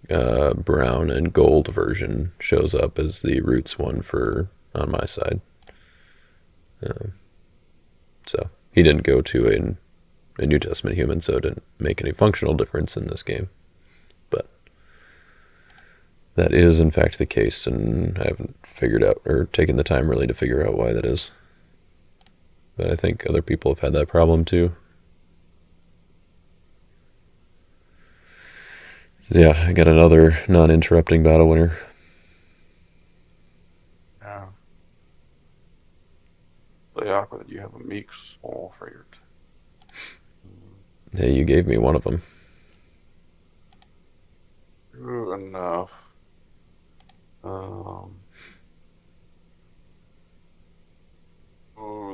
brown and gold version, shows up as the roots one for on my side. So he didn't go to a New Testament human, so it didn't make any functional difference in this game. But that is in fact the case, and I haven't figured out or taken the time really to figure out why that is. But I think other people have had that problem too. Yeah, I got another non-interrupting battle winner. Yeah. Play awkward that you have a meek soul for your. Hey, you gave me one of them. True enough. Oh,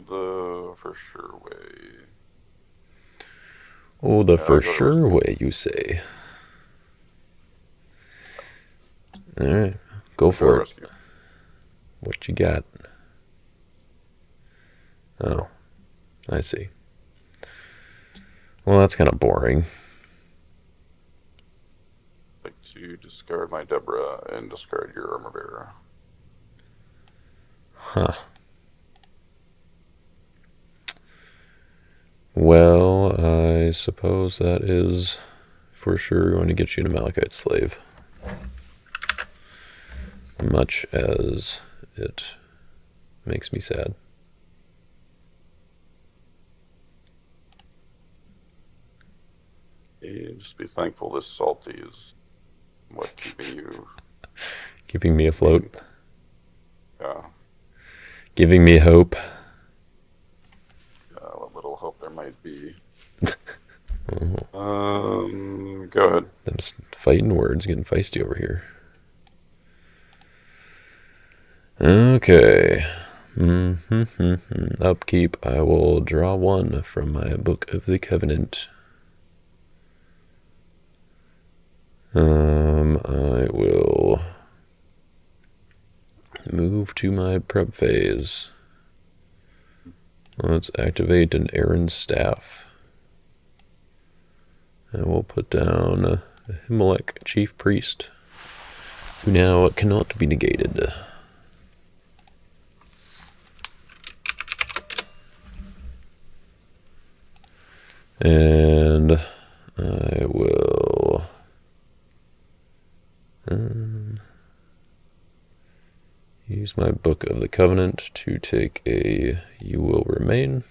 the for sure way. Oh, the Yeah, for sure way, you say. Alright, go for it. What you got? Oh, I see. Well, that's kind of boring. I'd like to discard my Deborah and discard your armor bearer. Huh. Well, I suppose that is for sure going to get you an Amalekite Slave. Much as it makes me sad. Yeah, just be thankful this salty is what keeping me afloat. Yeah. Giving me hope. What little hope there might be. Go ahead. I'm just fighting words, getting feisty over here. Okay. Upkeep. I will draw one from my Book of the Covenant. I will move to my prep phase. Let's activate an Aaron's Staff. I will put down a Himelech Chief Priest, who now cannot be negated. And I will use my Book of the Covenant to take a You Will Remain.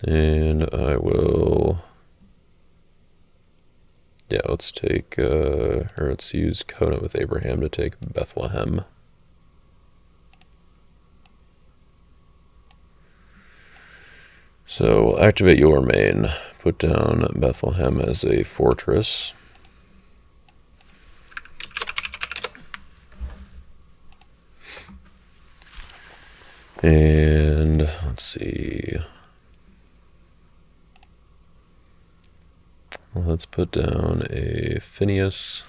And I will, yeah, let's take, let's use Covenant with Abraham to take Bethlehem. So we'll activate your main. Put down Bethlehem as a fortress. And let's see. Let's put down a Phineas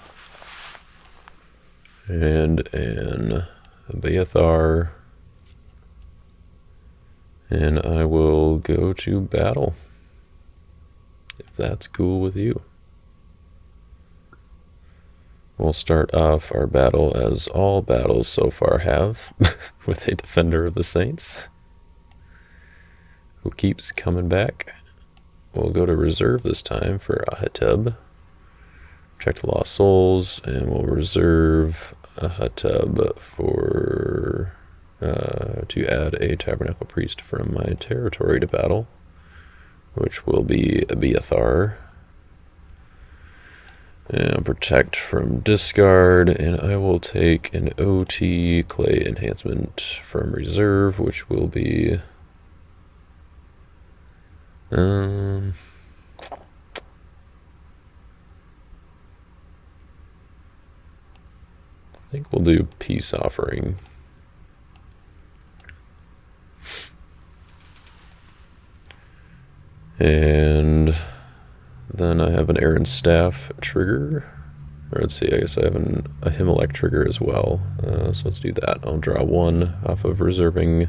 and an Abiathar. And I will go to battle, if that's cool with you. We'll start off our battle as all battles so far have, with a Defender of the Saints, who keeps coming back. We'll go to reserve this time for Ahatub. Check the Lost Souls, and we'll reserve Ahatub for to add a Tabernacle Priest from my territory to battle, which will be Abiathar. And protect from discard, and I will take an OT clay enhancement from reserve, which will be I think we'll do Peace Offering. And then I have an Aaron Staff trigger. Or let's see, I guess I have a Himalek trigger as well. So let's do that. I'll draw one off of reserving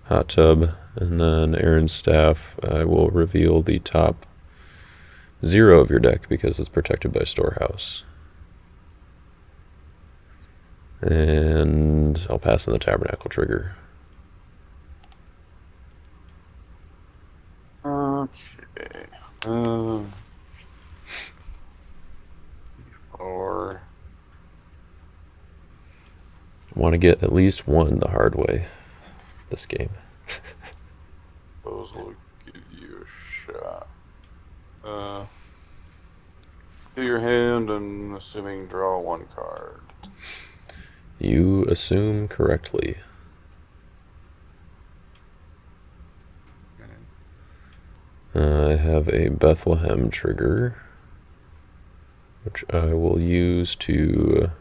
Hot Tub. And then Aaron's Staff, I will reveal the top 0 of your deck because it's protected by Storehouse. And I'll pass in the Tabernacle trigger. Okay. 4. Want to get at least one the hard way this game. Those will give you a shot. Do your hand and assuming draw 1 card. You assume correctly. I have a Bethlehem trigger, which I will use to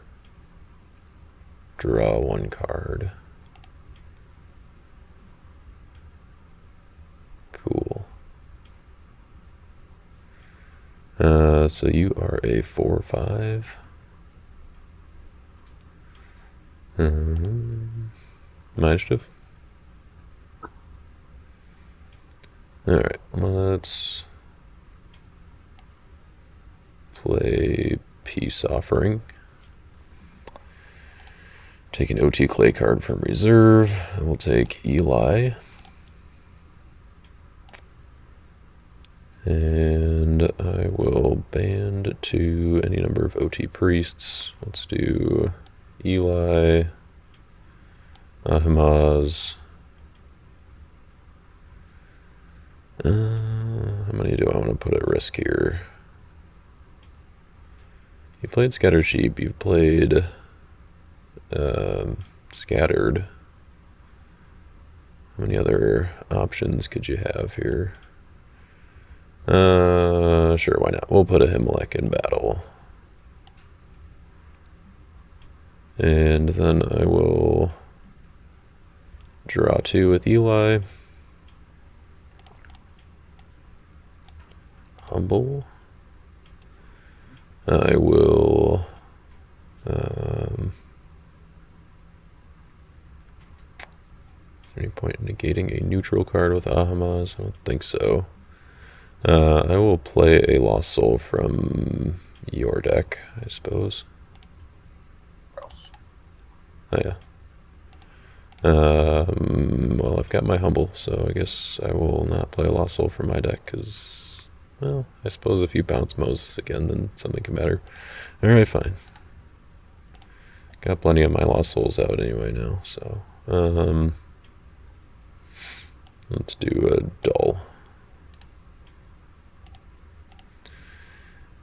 draw 1 card. Cool. So you are a 4/5. Initiative. Alright, let's play Peace Offering. Take an OT Clay card from reserve, and we'll take Eli. And I will band to any number of OT Priests. Let's do Eli, Ahimaaz. How many do I want to put at risk here? You played Scattered Sheep, you've played Scattered. How many other options could you have here? Sure, why not? We'll put a Himalek in battle. And then I will draw 2 with Eli. Humble. I will is there any point in negating a neutral card with Ahimaaz? I don't think so. I will play a Lost Soul from your deck, I suppose. Oh yeah. Well, I've got my Humble, so I guess I will not play a Lost Soul from my deck, because, well, I suppose if you bounce Moses again, then something can matter. Alright, fine. Got plenty of my Lost Souls out anyway now, so, let's do a Dull.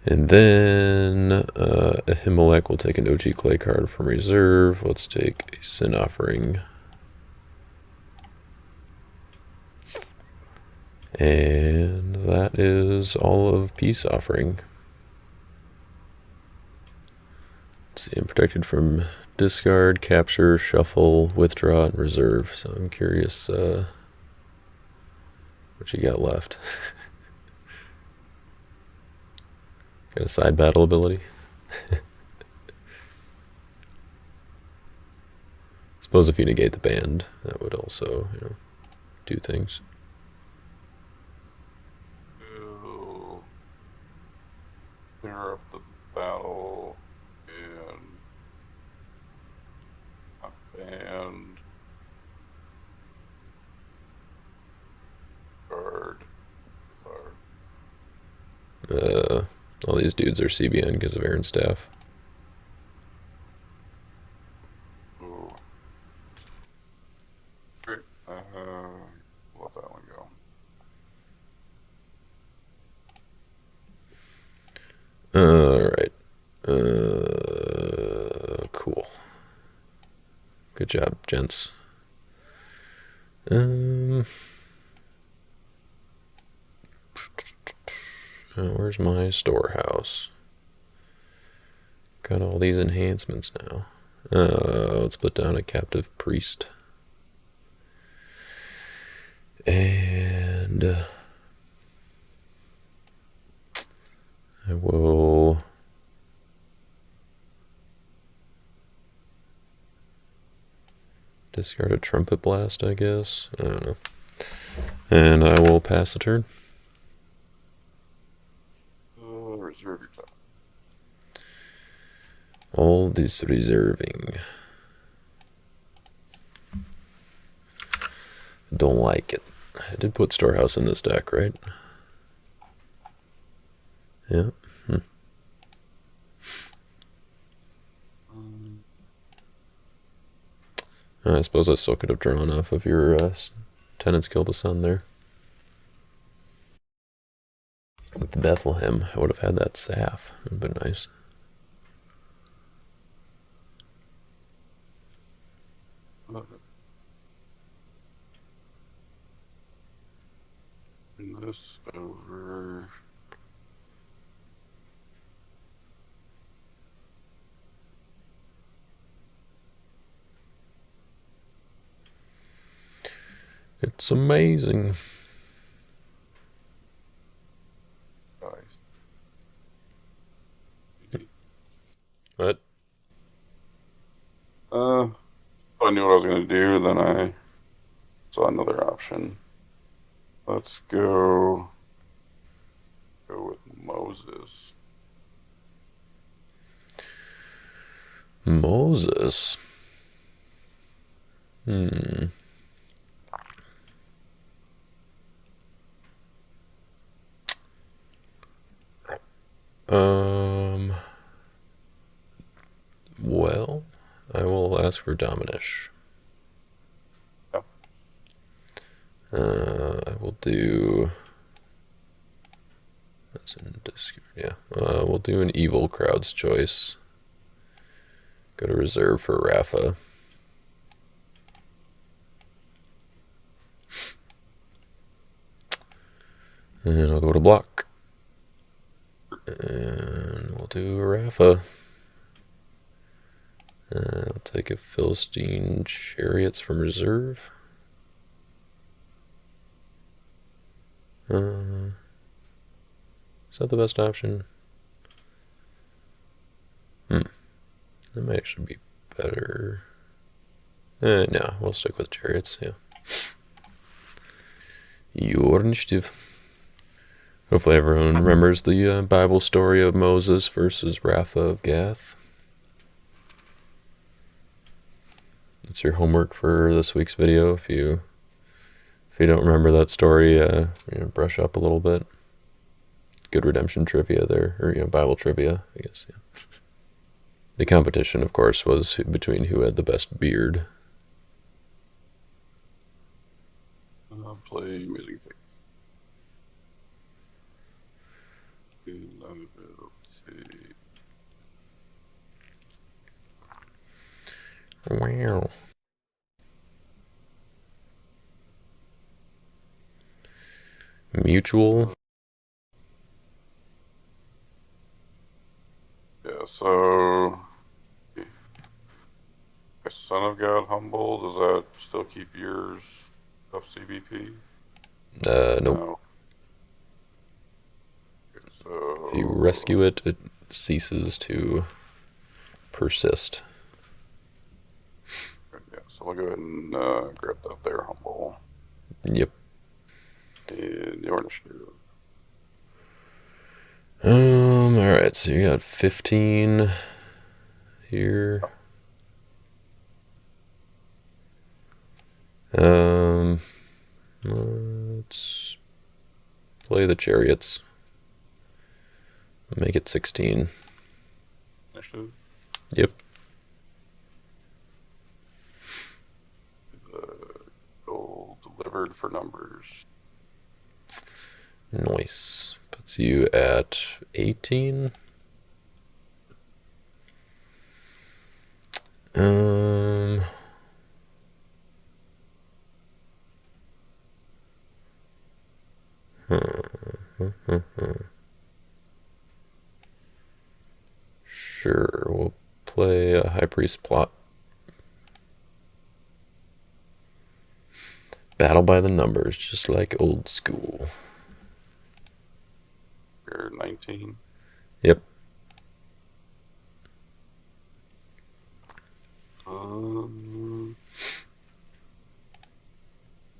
And then Ahimelech will take an OT Clay card from reserve. Let's take a Sin Offering. And that is all of Peace Offering. Let's see, I'm protected from discard, capture, shuffle, withdraw, and reserve. So I'm curious what you got left. Got a side battle ability? Suppose if you negate the band, that would also, do things. Clear up the battle and band guard. All these dudes are CBN because of Aaron Staff. Ooh. Great. Let that one go. Alright. Cool. Good job, gents. Where's my storehouse? Got all these enhancements now. Let's put down a captive priest. And I will discard a trumpet blast, I guess. I don't know. And I will pass the turn. Reserve your top. All this reserving. Don't like it. I did put storehouse in this deck, right? Yeah. I suppose I still could have drawn off of your Tenants Kill the Sun there. With Bethlehem, I would have had that Saf. It would have been nice. Bring this over. It's amazing. Nice. What? I knew what I was going to do, then I saw another option. Let's go with Moses. Moses. Well, I will ask for Dominish. Yeah. I will do. That's in discard. Yeah. We'll do an Evil Crowd's Choice. Go to reserve for Rafa. And I'll go to block. And we'll do a Rafa. I'll take a Philistine Chariots from reserve. Is that the best option? That might actually be better. No, we'll stick with Chariots, yeah. Your initiative. Hopefully everyone remembers the Bible story of Moses versus Rapha of Gath. That's your homework for this week's video. If you don't remember that story, brush up a little bit. Good redemption trivia there, or Bible trivia, I guess. Yeah. The competition, of course, was between who had the best beard. I'll play Amazing Faith. Wow. Mutual. Yeah, so Son of God Humble, does that still keep yours up CBP? Nope. No. Okay, If you so rescue it, it ceases to persist. yeah, so we'll go ahead and grab that there, Humble. Yep. And your initiative. Alright, so you got 15 here. Let's play the chariots. Make it 16. Initiative. Yep. Goal delivered for numbers. Nice. Puts you at 18. Um. Sure, we'll play a High Priest plot. Battle by the numbers, just like old school. You're 19. Yep.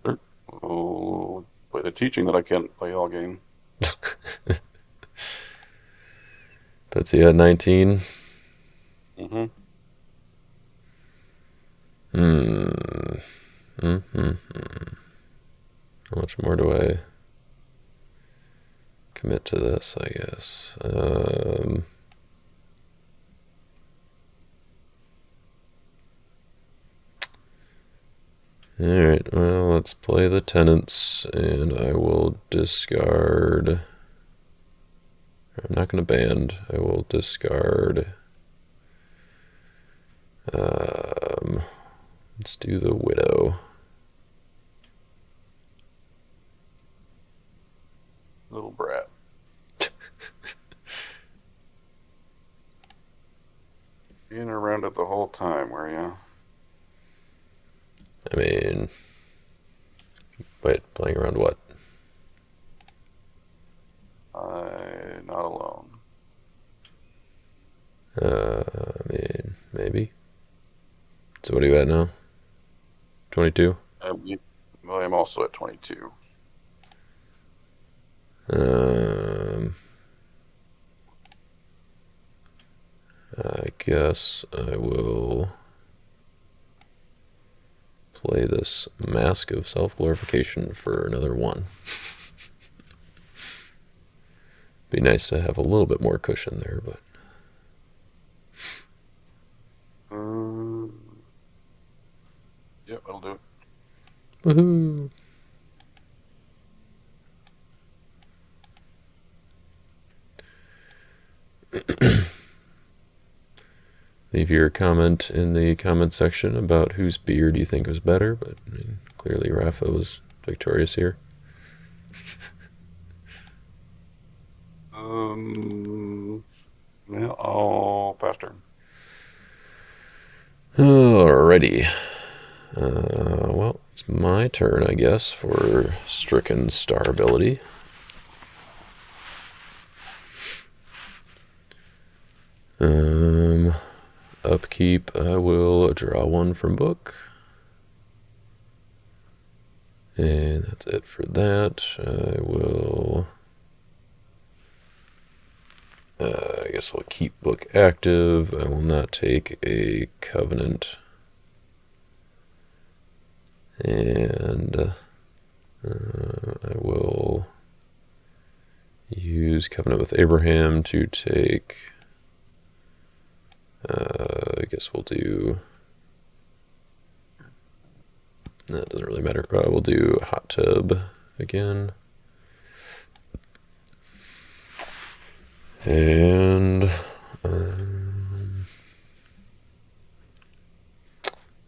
Sure. Oh, play the teaching that I can't play all game. Puts you at 19. Mm-hmm. How much more do I commit to this, I guess? Alright, well, let's play the tenants, and I will discard. I'm not going to band. I will discard. Let's do the widow. Little brat. Being around it the whole time, were you? I mean, wait, playing around what? Not alone. I mean, maybe. So what are you at now? 22? I'm also at 22. I guess I will play this Mask of Self-Glorification for another one. Be nice to have a little bit more cushion there, but... Yep, that'll do it. Woohoo! Leave your comment in the comment section about whose beard you think was better, but I mean, clearly Rafa was victorious here. Yeah, I'll pass turn. Alrighty. Well, it's my turn, I guess, for Stricken Star ability. Upkeep, I will draw one from book. And that's it for that. I will... I guess we'll keep book active. I will not take a covenant. And I will use covenant with Abraham to take... I guess we'll do... That doesn't really matter. We'll do hot tub again. And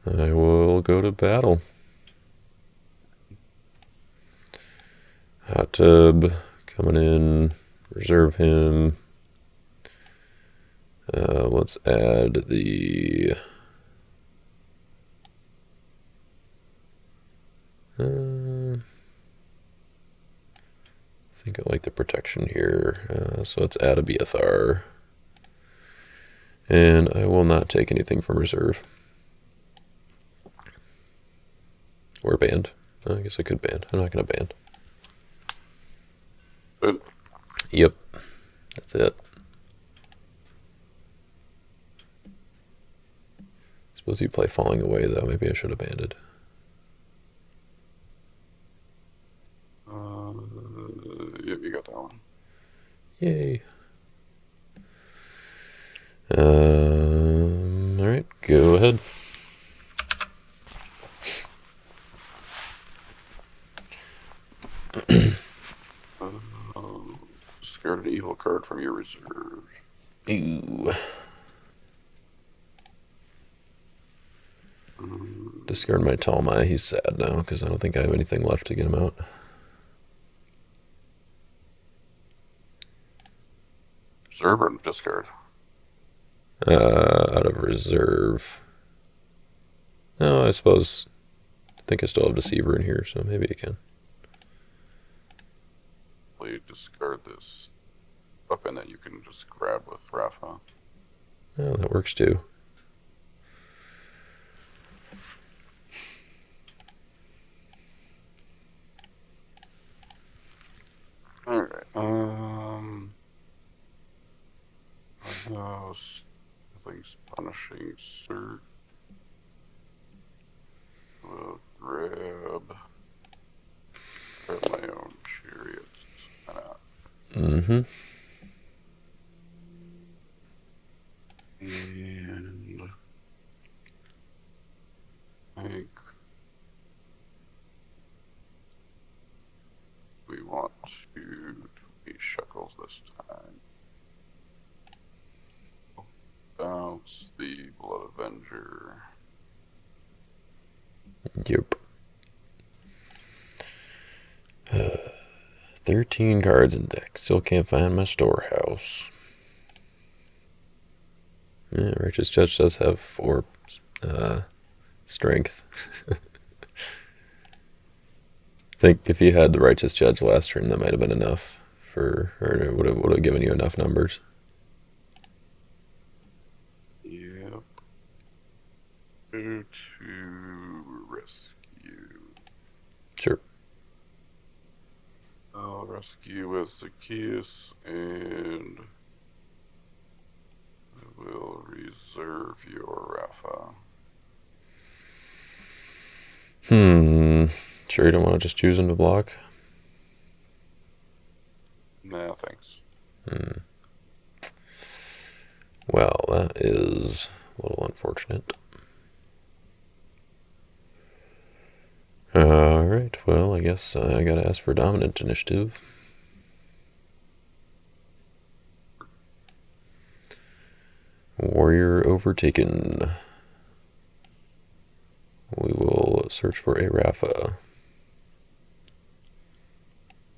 I will go to battle. Hot Tub coming in. Reserve him. Let's add the... I think I like the protection here. So let's add a BFR. And I will not take anything from reserve. Or band. I guess I could band. I'm not going to band. Good. Yep. That's it. Suppose you play Falling Away, though. Maybe I should have banded. Yep, you got that one. Yay. Alright, go ahead. Discard an evil card from your reserve. Ooh. Discard my Talmai. He's sad now because I don't think I have anything left to get him out. Reserve or discard? Out of reserve. No, I suppose. I think I still have Deceiver in here, so maybe I can. Well, you discard this weapon that you can just grab with Rafa. Oh, that works too. Alright, nothing's punishing, sir. We'll grab my own chariots. Mm-hmm. And I think we want to be shekels this time. Bounce the Blood Avenger. Yep. 13 cards in deck. Still can't find my storehouse. Yeah, Righteous Judge does have 4 strength. I think if you had the Righteous Judge last turn, that might have been enough for, or it would have given you enough numbers. Yep. Go to rescue. Sure. I'll rescue with Zacchaeus, and I will reserve your Rafa. Sure you don't want to just choose him to block? Nah, thanks. Well, that is a little unfortunate. Alright, well, I guess I gotta ask for dominant initiative. Warrior overtaken. We will search for a Rafa.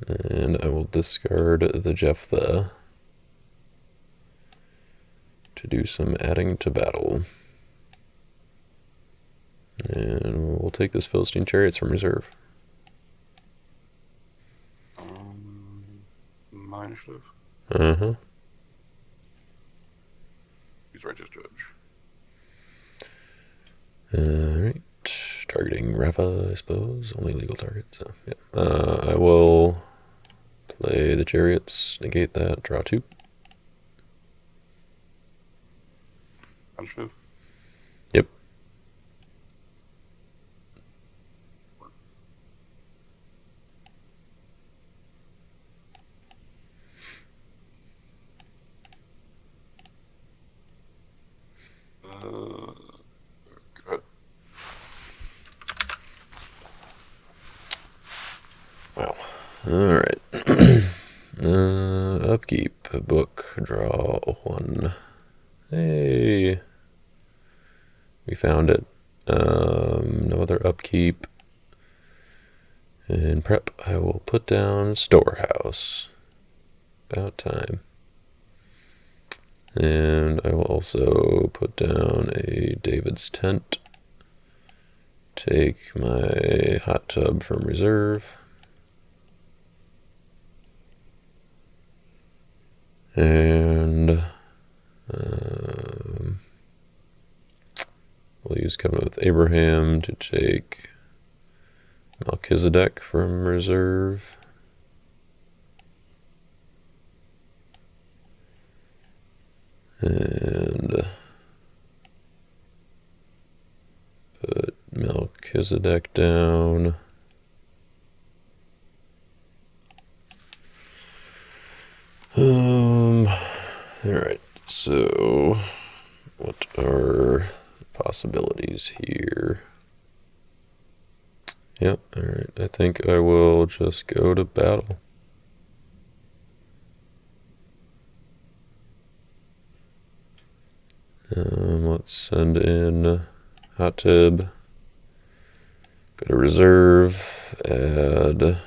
And I will discard the Jephthah to do some adding to battle. And we'll take this Philistine Chariots from reserve. My initiative. Uh-huh. He's Righteous Judge. Alright. Targeting Rafa, I suppose. Only legal target, so yeah. I will play the Chariots, negate that, draw 2. Initiative. Yep. Go ahead. Wow. Alright. Upkeep, book, draw 1. Hey. We found it. No other upkeep. And prep, I will put down Storehouse. About time. And I will also put down a David's Tent. Take my hot tub from reserve. And we'll use Covenant with Abraham to take Melchizedek from reserve. And put Melchizedek down. Alright, so what are possibilities here? Yep, alright, I think I will just go to battle. Let's send in hot tub. Go to reserve, add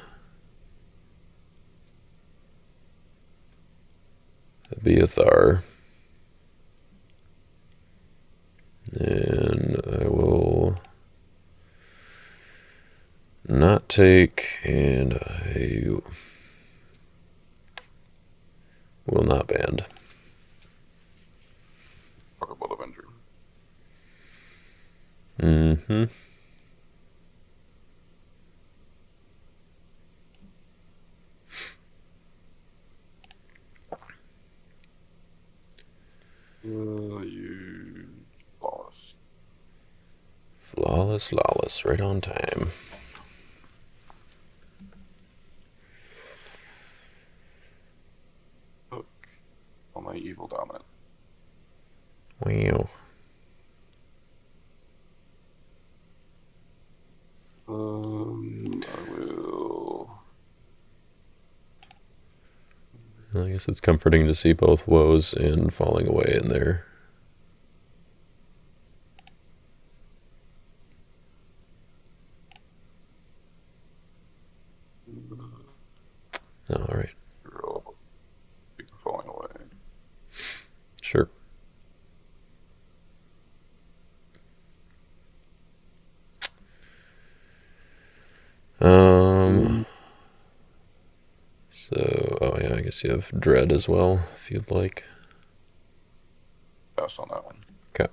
Abiathar. And I will not take, and I will not band. Talk about Avenger. Mm-hmm. You flawless. Flawless, lawless, right on time. Hook on my evil dominant. Wow. I will. I guess it's comforting to see both woes and falling away in there. All right. Falling away. Sure. So, oh yeah, I guess you have Dread as well, if you'd like. Pass on that one. Okay.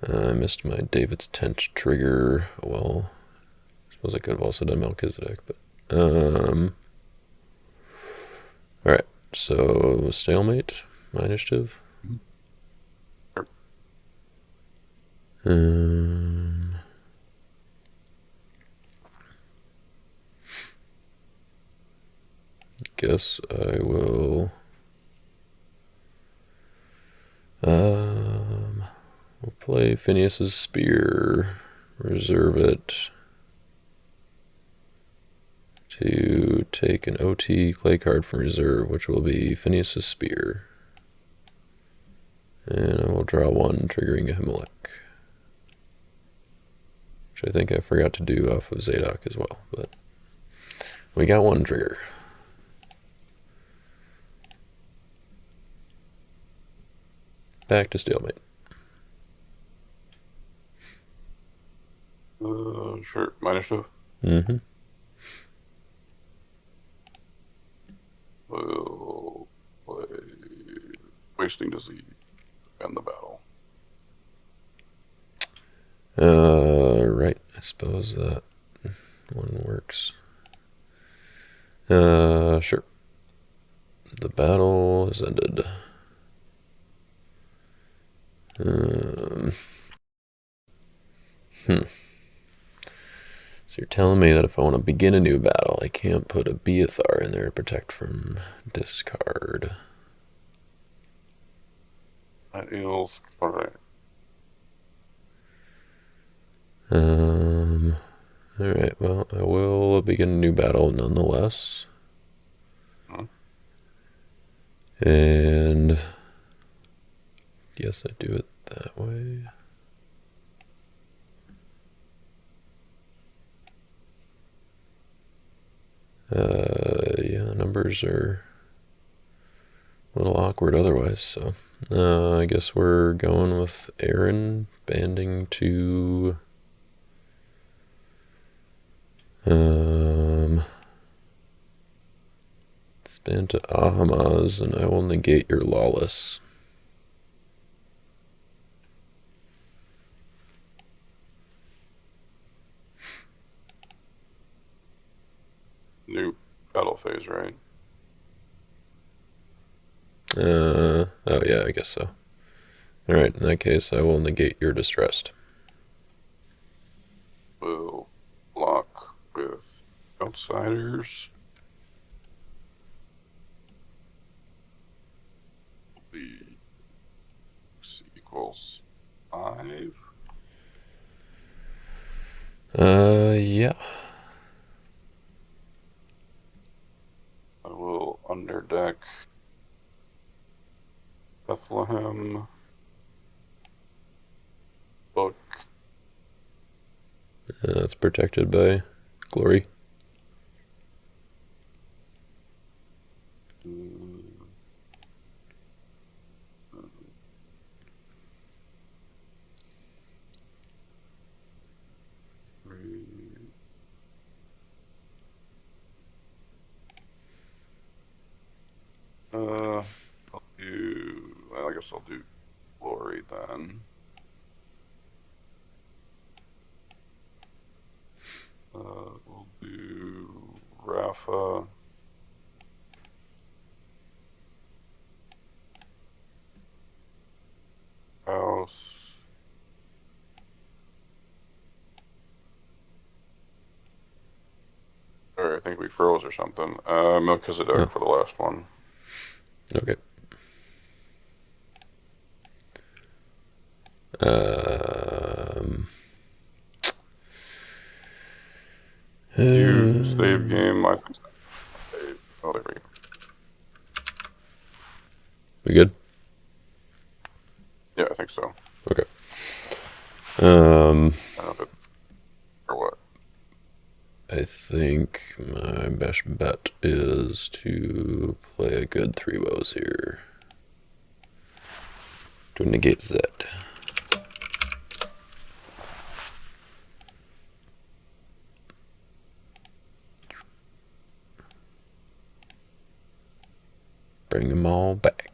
I missed my David's Tent trigger. Well, I suppose I could have also done Melchizedek, but all right. So stalemate, my initiative. Sure. Guess I will. We'll play Phineas's Spear, reserve it to take an OT clay card from reserve, which will be Phineas's Spear. And I will draw one, triggering a Himalek. Which I think I forgot to do off of Zadok as well, but we got one trigger. Back to stalemate. Sure. My initiative. Mm-hmm. We'll play Wasting Disease and the battle. Right. I suppose that one works. Sure. The battle has ended. So you're telling me that if I want to begin a new battle, I can't put a Beathar in there to protect from discard. That feels correct. Alright, well, I will begin a new battle nonetheless. And yes, I do it that way. Yeah, numbers are a little awkward otherwise, so I guess we're going with Aaron banding to span to Ahamaz, and I will negate your lawless. New battle phase, right? Oh yeah, I guess so. Alright, in that case, I will negate your distressed. We'll block with outsiders. The equals 5. Yeah. I will underdeck Bethlehem. Book. That's protected by glory. I guess I'll do glory then. We'll do Rafa. House. Or I think we froze or something. Melchizedek for the last one. Okay. You save game. I think. Oh, there we go. We good? Yeah, I think so. Okay. I don't know if it's or what. I think my best bet is to play a good 3 woes here. To negate Z. Bring them all back.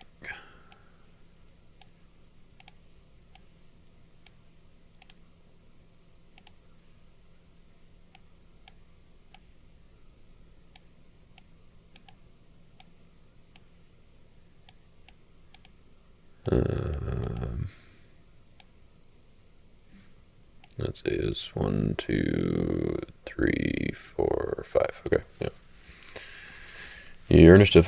Let's see, it's 1, 2, 3, 4, 5. Okay, yeah. Your initiative.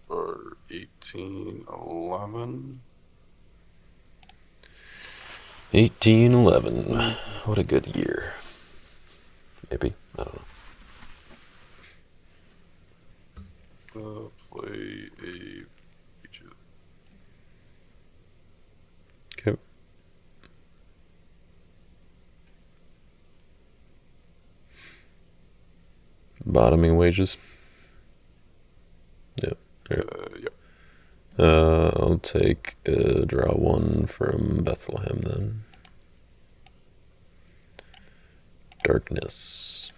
For 1811. 1811. What a good year. Maybe. I don't know. Play a feature. Okay. Bottoming wages. Yep. Yep. I'll take draw 1 from Bethlehem then. Darkness.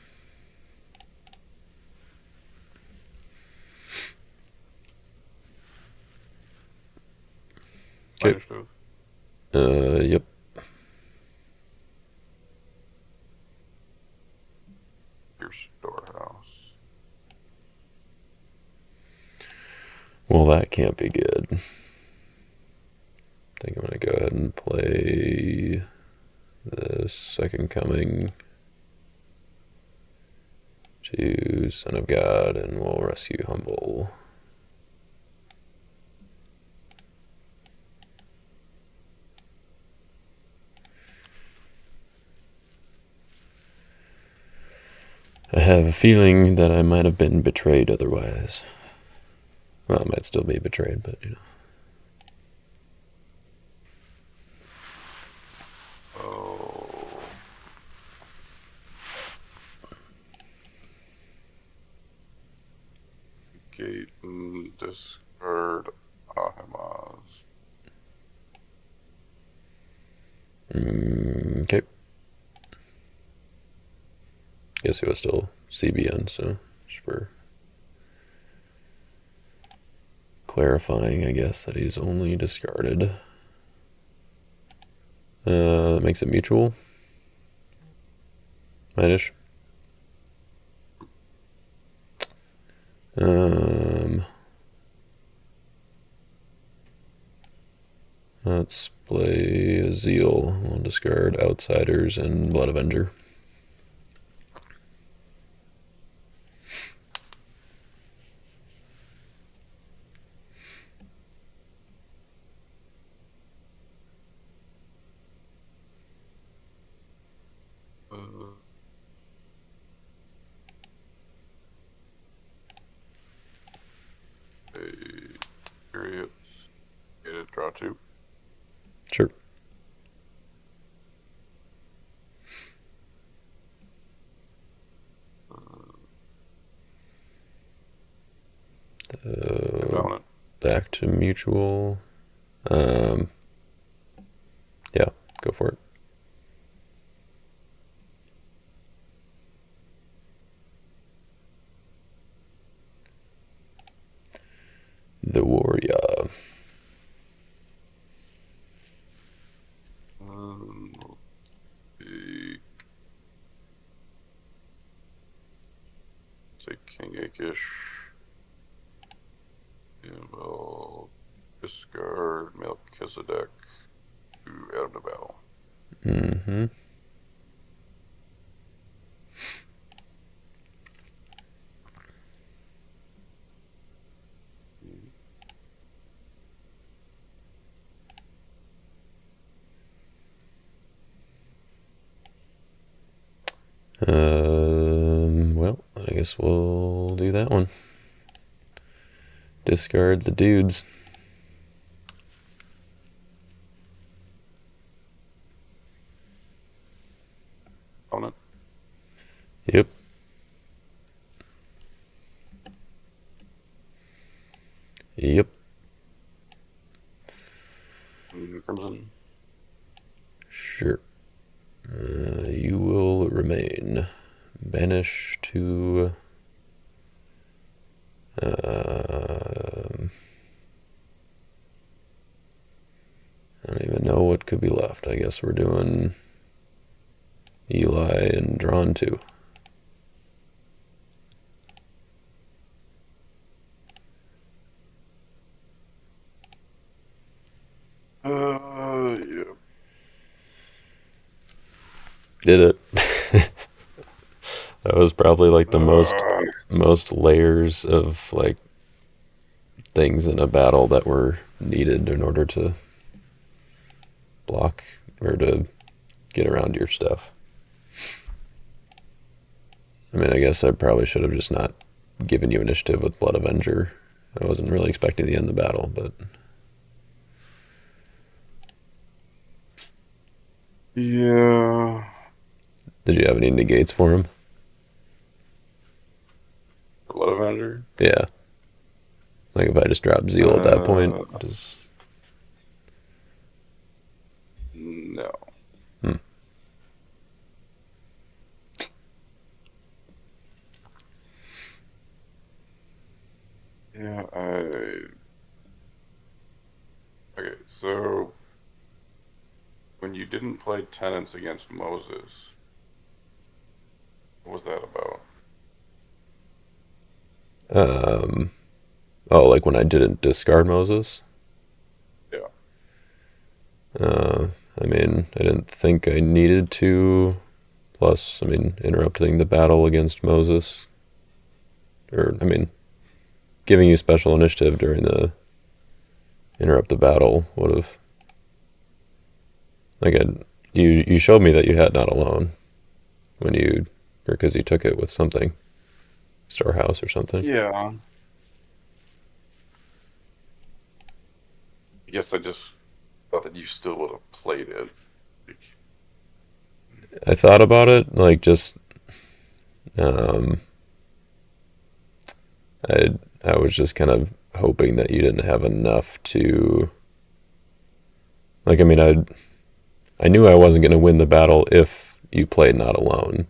Okay. Yep. Your storehouse. Well, that can't be good. I think I'm going to go ahead and play the Second Coming to Son of God, and we'll rescue Humble. I have a feeling that I might have been betrayed otherwise. Well, it might still be betrayed, but Oh. Gate and discard Ahimas. Okay. Guess he was still CBN, so just for clarifying, I guess, that he's only discarded. That makes it mutual. Minish. Let's play Zeal. We'll discard Outsiders and Blood Avenger. Periods. Get it, draw 2. Sure. Back to mutual. Yeah, go for it. The Warrior. Say King Akish. And we'll discard Melchizedek to add him to battle. Mm-hmm. Well, I guess we'll do that one. Discard the dudes. Opponent. Yep. Yep. Crimson. Sure. You will remain. Banish to... I don't even know what could be left. I guess we're doing Eli and Drawn 2. Yeah. Did it. That was probably like the most layers of like things in a battle that were needed in order to block or to get around your stuff. I mean, I guess I probably should have just not given you initiative with Blood Avenger. I wasn't really expecting the end of the battle, but... Yeah. Did you have any negates for him? Blood Avenger? Yeah. Like if I just dropped Zeal at that point, just... No. Yeah, Okay, so... When you didn't play Tenants against Moses, what was that about? Oh, like when I didn't discard Moses? Yeah. I mean, I didn't think I needed to. Plus, I mean, interrupting the battle against Moses. Or, I mean, giving you special initiative during the interrupt the battle would have... Like, you showed me that you had Not Alone when you... Or because you took it with something. Storehouse or something. Yeah. guess I just thought that you still would have played it. Like, I thought about it, like just um, I I was just kind of hoping that you didn't have enough to like. I mean, I knew I wasn't going to win the battle if you played not alone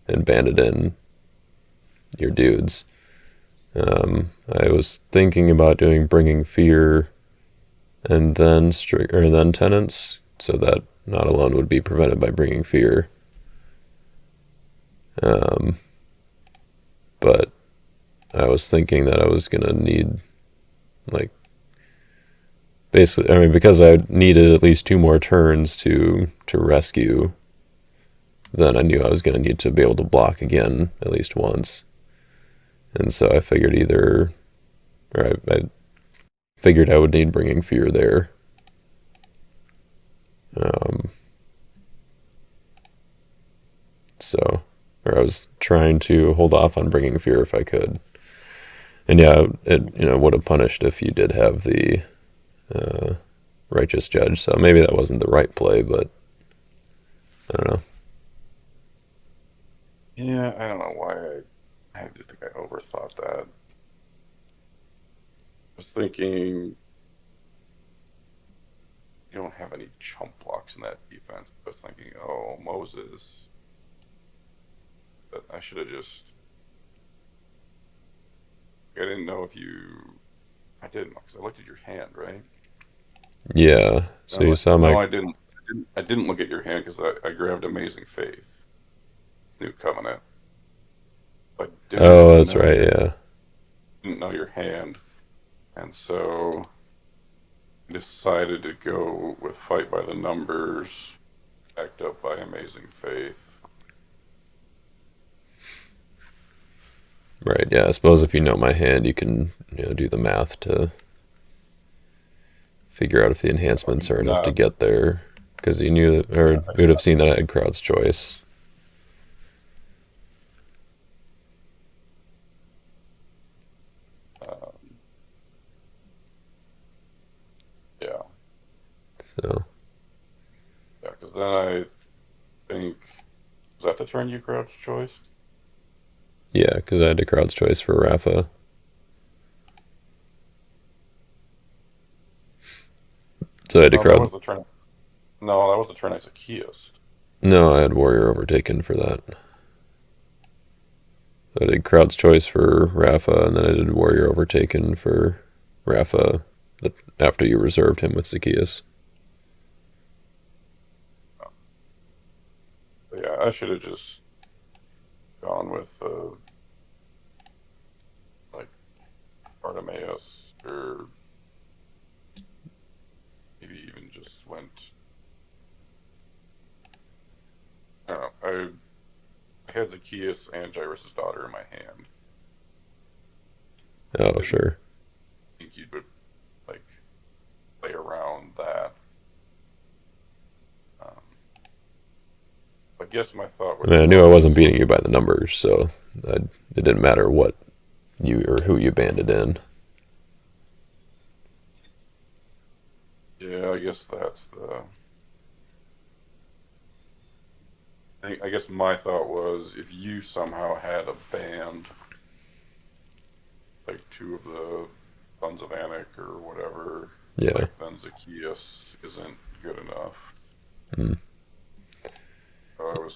and banded in your dudes. I was thinking about doing bringing fear and then or then tenants, so that not alone would be prevented by bringing fear. Um, but I was thinking that I was gonna need like basically, I mean, because I needed at least two more turns to rescue. Then I knew I was gonna need to be able to block again at least once, and so I figured either, or I figured I would need bringing fear there. Um, so, or I was trying to hold off on bringing fear if I could. And yeah, it would have punished if you did have the uh, righteous judge. So maybe that wasn't the right play, but I don't know. yeah, I don't know why I just think I overthought that. I was thinking you don't have any chump blocks in that defense. I was thinking, oh, Moses. But I should have just. I didn't know if you. I didn't because I looked at your hand, right? Yeah. So you No, saw no, my. I didn't. I didn't look at your hand because I grabbed Amazing Faith, New Covenant. I Oh, that's right. Yeah. didn't know your hand, and so I decided to go with Fight by the Numbers, backed up by Amazing Faith. Right. Yeah. I suppose if you know my hand, you can do the math to figure out if the enhancements are enough to Not, get there. Because you knew that, or you would have seen that I had crowd's choice. um, yeah, So yeah, because then I think was that the turn you crouch choice? yeah, because I had a crowd's choice for Rafa. So I had to No, that crowd. was the turn. No, that was the turn I Zacchaeus. No, I had Warrior Overtaken for that. I did Crowd's Choice for Rafa, and then I did Warrior Overtaken for Rafa after you reserved him with Zacchaeus. But yeah, I should have just gone with like Bartimaeus, or maybe even just went. I don't know. I had Zacchaeus and Jairus' daughter in my hand. Oh, Didn't sure. think you would like play around that. Um, I guess my thought I with mean, I knew I wasn't Moses beating was, you by the numbers, so it didn't matter what you or who you banded in. yeah, I guess that's the. I guess my thought was if you somehow had a band, like two of the Sons of Anak or whatever, Yeah. like then Zacchaeus isn't good enough. Mm. So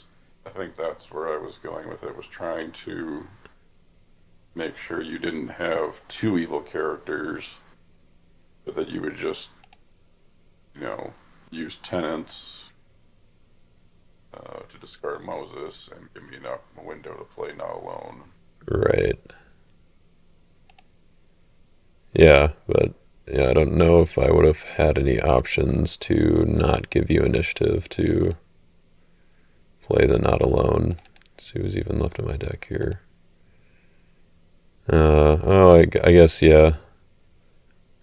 I think that's where I was going with it, was trying to make sure you didn't have two evil characters, but that you would just, you know, use tenants to discard Moses and give me enough a window to play not alone. Right. Yeah, but yeah, I don't know if I would have had any options to not give you initiative to play the not alone. Let's see who's even left in my deck here. I guess, yeah.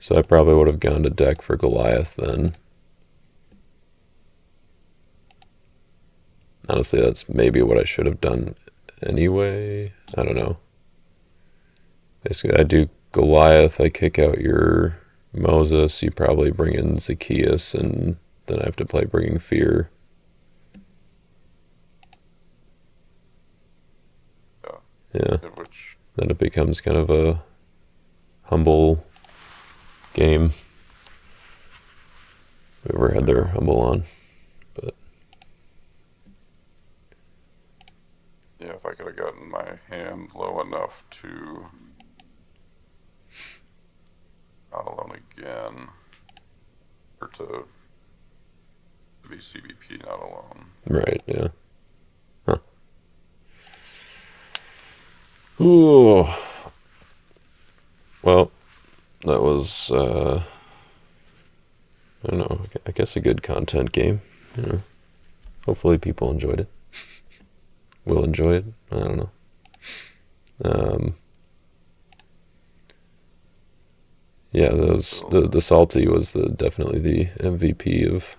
So I probably would have gone to deck for Goliath then. Honestly, that's maybe what I should have done anyway. I don't know. Basically, I do Goliath, I kick out your Moses, you probably bring in Zacchaeus, and then I have to play bringing fear. Yeah. Yeah, Which, then it becomes kind of a humble game. Whoever had their yeah. humble on, but Yeah, if I could have gotten my hand low enough to Not Alone Again, or to be CBP Not Alone. right, yeah. Huh. Ooh. Well, that was I don't know. I guess a good content game. You know, hopefully people enjoyed it. Will enjoy it. I don't know. Um, yeah, the salty was definitely the MVP of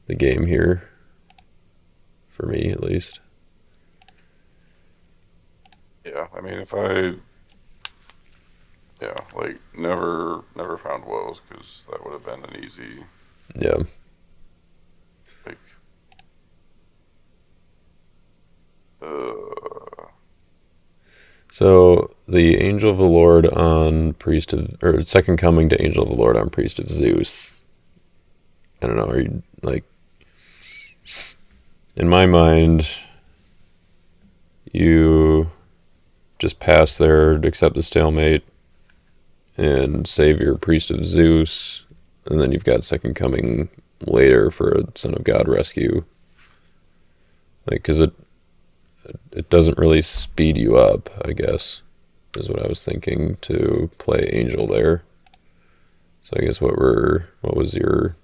the game here, for me at least. Yeah, I mean, yeah, like never found woes because that would have been an easy, Yeah. like, uh, So the Angel of the Lord on Priest of, or Second Coming to Angel of the Lord on Priest of Zeus. I don't know. Are you like, in my mind, you just pass there, accept the stalemate, and save your Priest of Zeus, and then you've got Second Coming later for a Son of God rescue. Like, because it doesn't really speed you up, I guess, is what I was thinking to play Angel there. So I guess what was your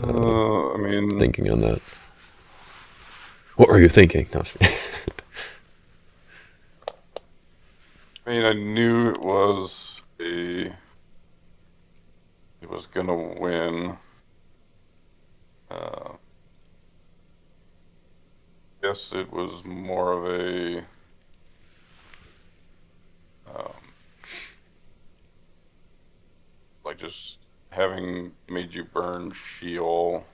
I mean, thinking on that? What were you thinking? No, I knew it was gonna win. Uh, Guess it was more of a, um, like just having made you burn Sheol.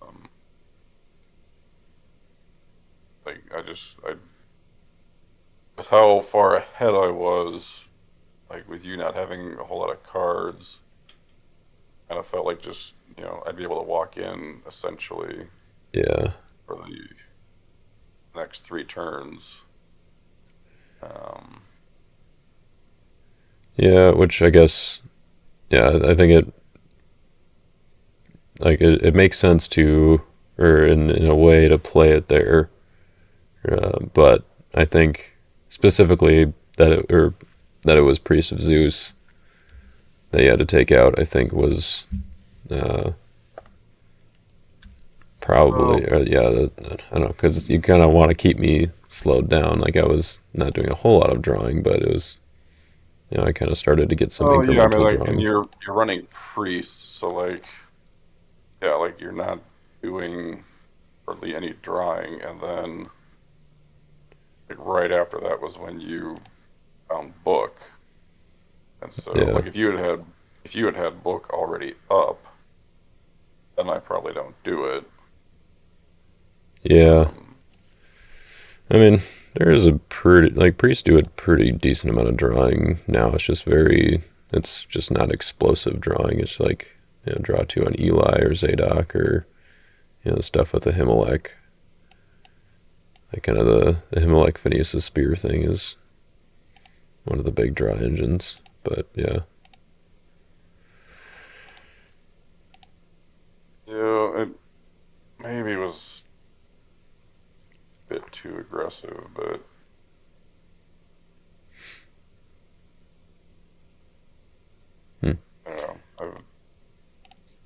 Um, I with how far ahead I was, like with you not having a whole lot of cards, kind of felt like just, I'd be able to walk in essentially yeah, for the next three turns. Um, yeah. Which I guess, yeah, I think it makes sense to, or in a way to play it there. But I think specifically that it was Priest of Zeus that you had to take out. I think was uh, probably, well, yeah. I don't know, because you kind of want to keep me slowed down. Like I was not doing a whole lot of drawing, but it was, I kind of started to get some oh yeah, incremental like, and drawing. you're running priests, so like, yeah, like you're not doing hardly any drawing, and then like right after that was when you found book, and so Yeah, like if you had had book already up, then I probably don't do it. yeah. Um, I mean, there is a pretty, like, priests do a pretty decent amount of drawing now. It's just not explosive drawing. It's like, draw two on Eli or Zadok, or, stuff with the Himelech. Like, kind of the Himelech Phineas' spear thing is one of the big draw engines. But, yeah. yeah, it maybe was a bit too aggressive, but Hmm.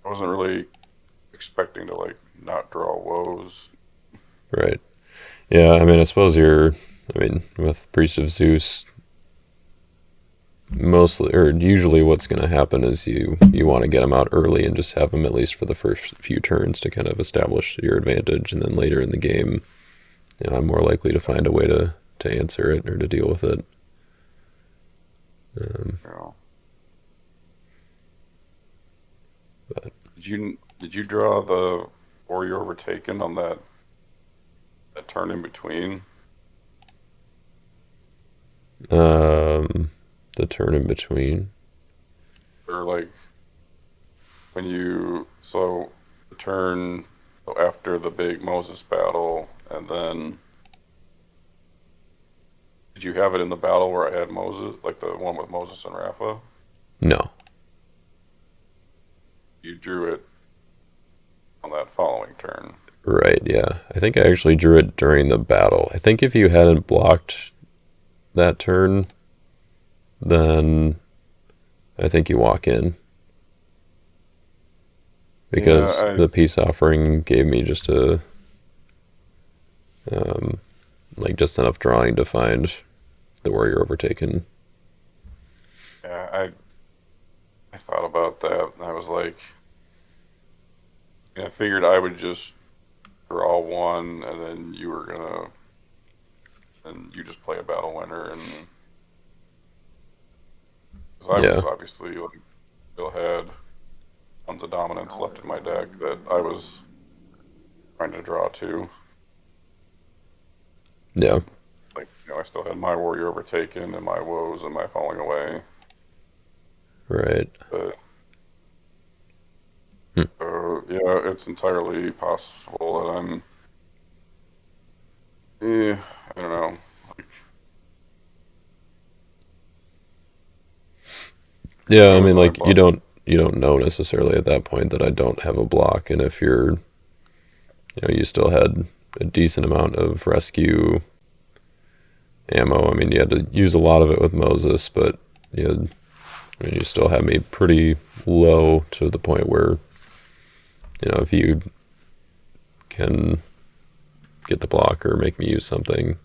I wasn't really expecting to like not draw woes. Right. Yeah, I mean, with Priest of Zeus, mostly or usually what's going to happen is you want to get them out early and just have them at least for the first few turns to kind of establish your advantage, and then later in the game, I'm more likely to find a way to answer it or to deal with it. Um, You know, but did you draw the warrior overtaken on that turn in between? um, the turn in between. Or like when you so the turn so after the big Moses battle, and then did you have it in the battle where I had Moses, like the one with Moses and Rafa? No. You drew it on that following turn. Right, yeah. I think I actually drew it during the battle. I think if you hadn't blocked that turn, then I think you walk in Yeah, because the peace offering gave me just um, just enough drawing to find the warrior overtaken. I thought about that, and I was like, I figured I would just draw one, and then and you just play a battle winner, and because I Yeah, was obviously like still had tons of dominance left in my deck that I was trying to draw to. yeah, Like, I still had my warrior overtaken and my woes and my falling away. right. But Hmm. yeah, it's entirely possible that I don't know. Yeah, I That was mean, when I like bought. you don't know necessarily at that point that I don't have a block, and if you still had a decent amount of rescue ammo. I mean, you had to use a lot of it with Moses, but you still had me pretty low to the point where if you can get the block or make me use something,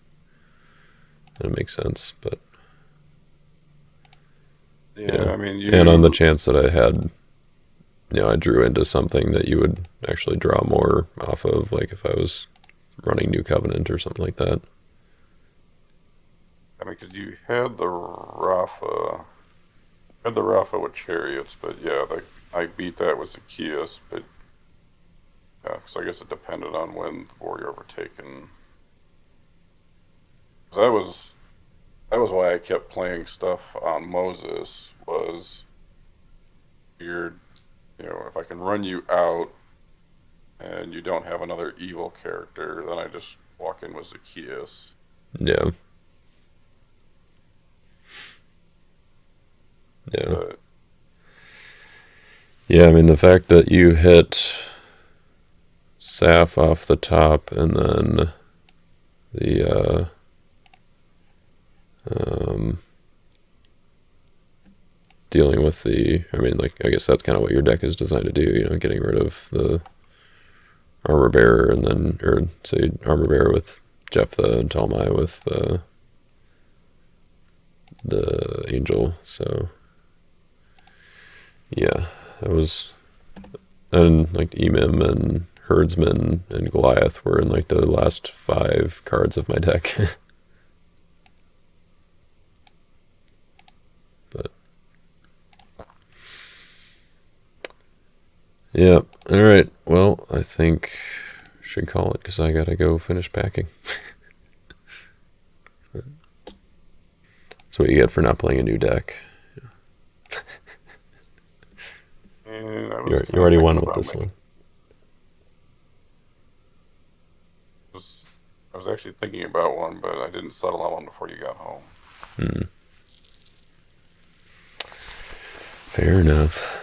then it makes sense. But Yeah, yeah, I mean, and on the chance that I had, I drew into something that you would actually draw more off of, like if I was running New Covenant or something like that. I mean, because you had the Rafa with chariots, but yeah, like I beat that with Zacchaeus, but yeah, because I guess it depended on when the warrior overtaken. 'Cause that was why I kept playing stuff on Moses was weird. If I can run you out and you don't have another evil character, then I just walk in with Zacchaeus. Yeah, yeah, But yeah. I mean, the fact that you hit Saf off the top and then the um, dealing with I mean, like, I guess that's kind of what your deck is designed to do, getting rid of the armor bearer and then, or say, armor bearer with Jephthah and Talmai with the angel. So, yeah, that was, and like Emim and Herdsman and Goliath were in like the last 5 cards of my deck. But, yeah, all right. Well, I think should call it because I gotta go finish packing. That's what you get for not playing a new deck. and I was You kind of already thinking won with about this making. one. was I was actually thinking about one, but I didn't settle on one before you got home. Hmm. Fair enough.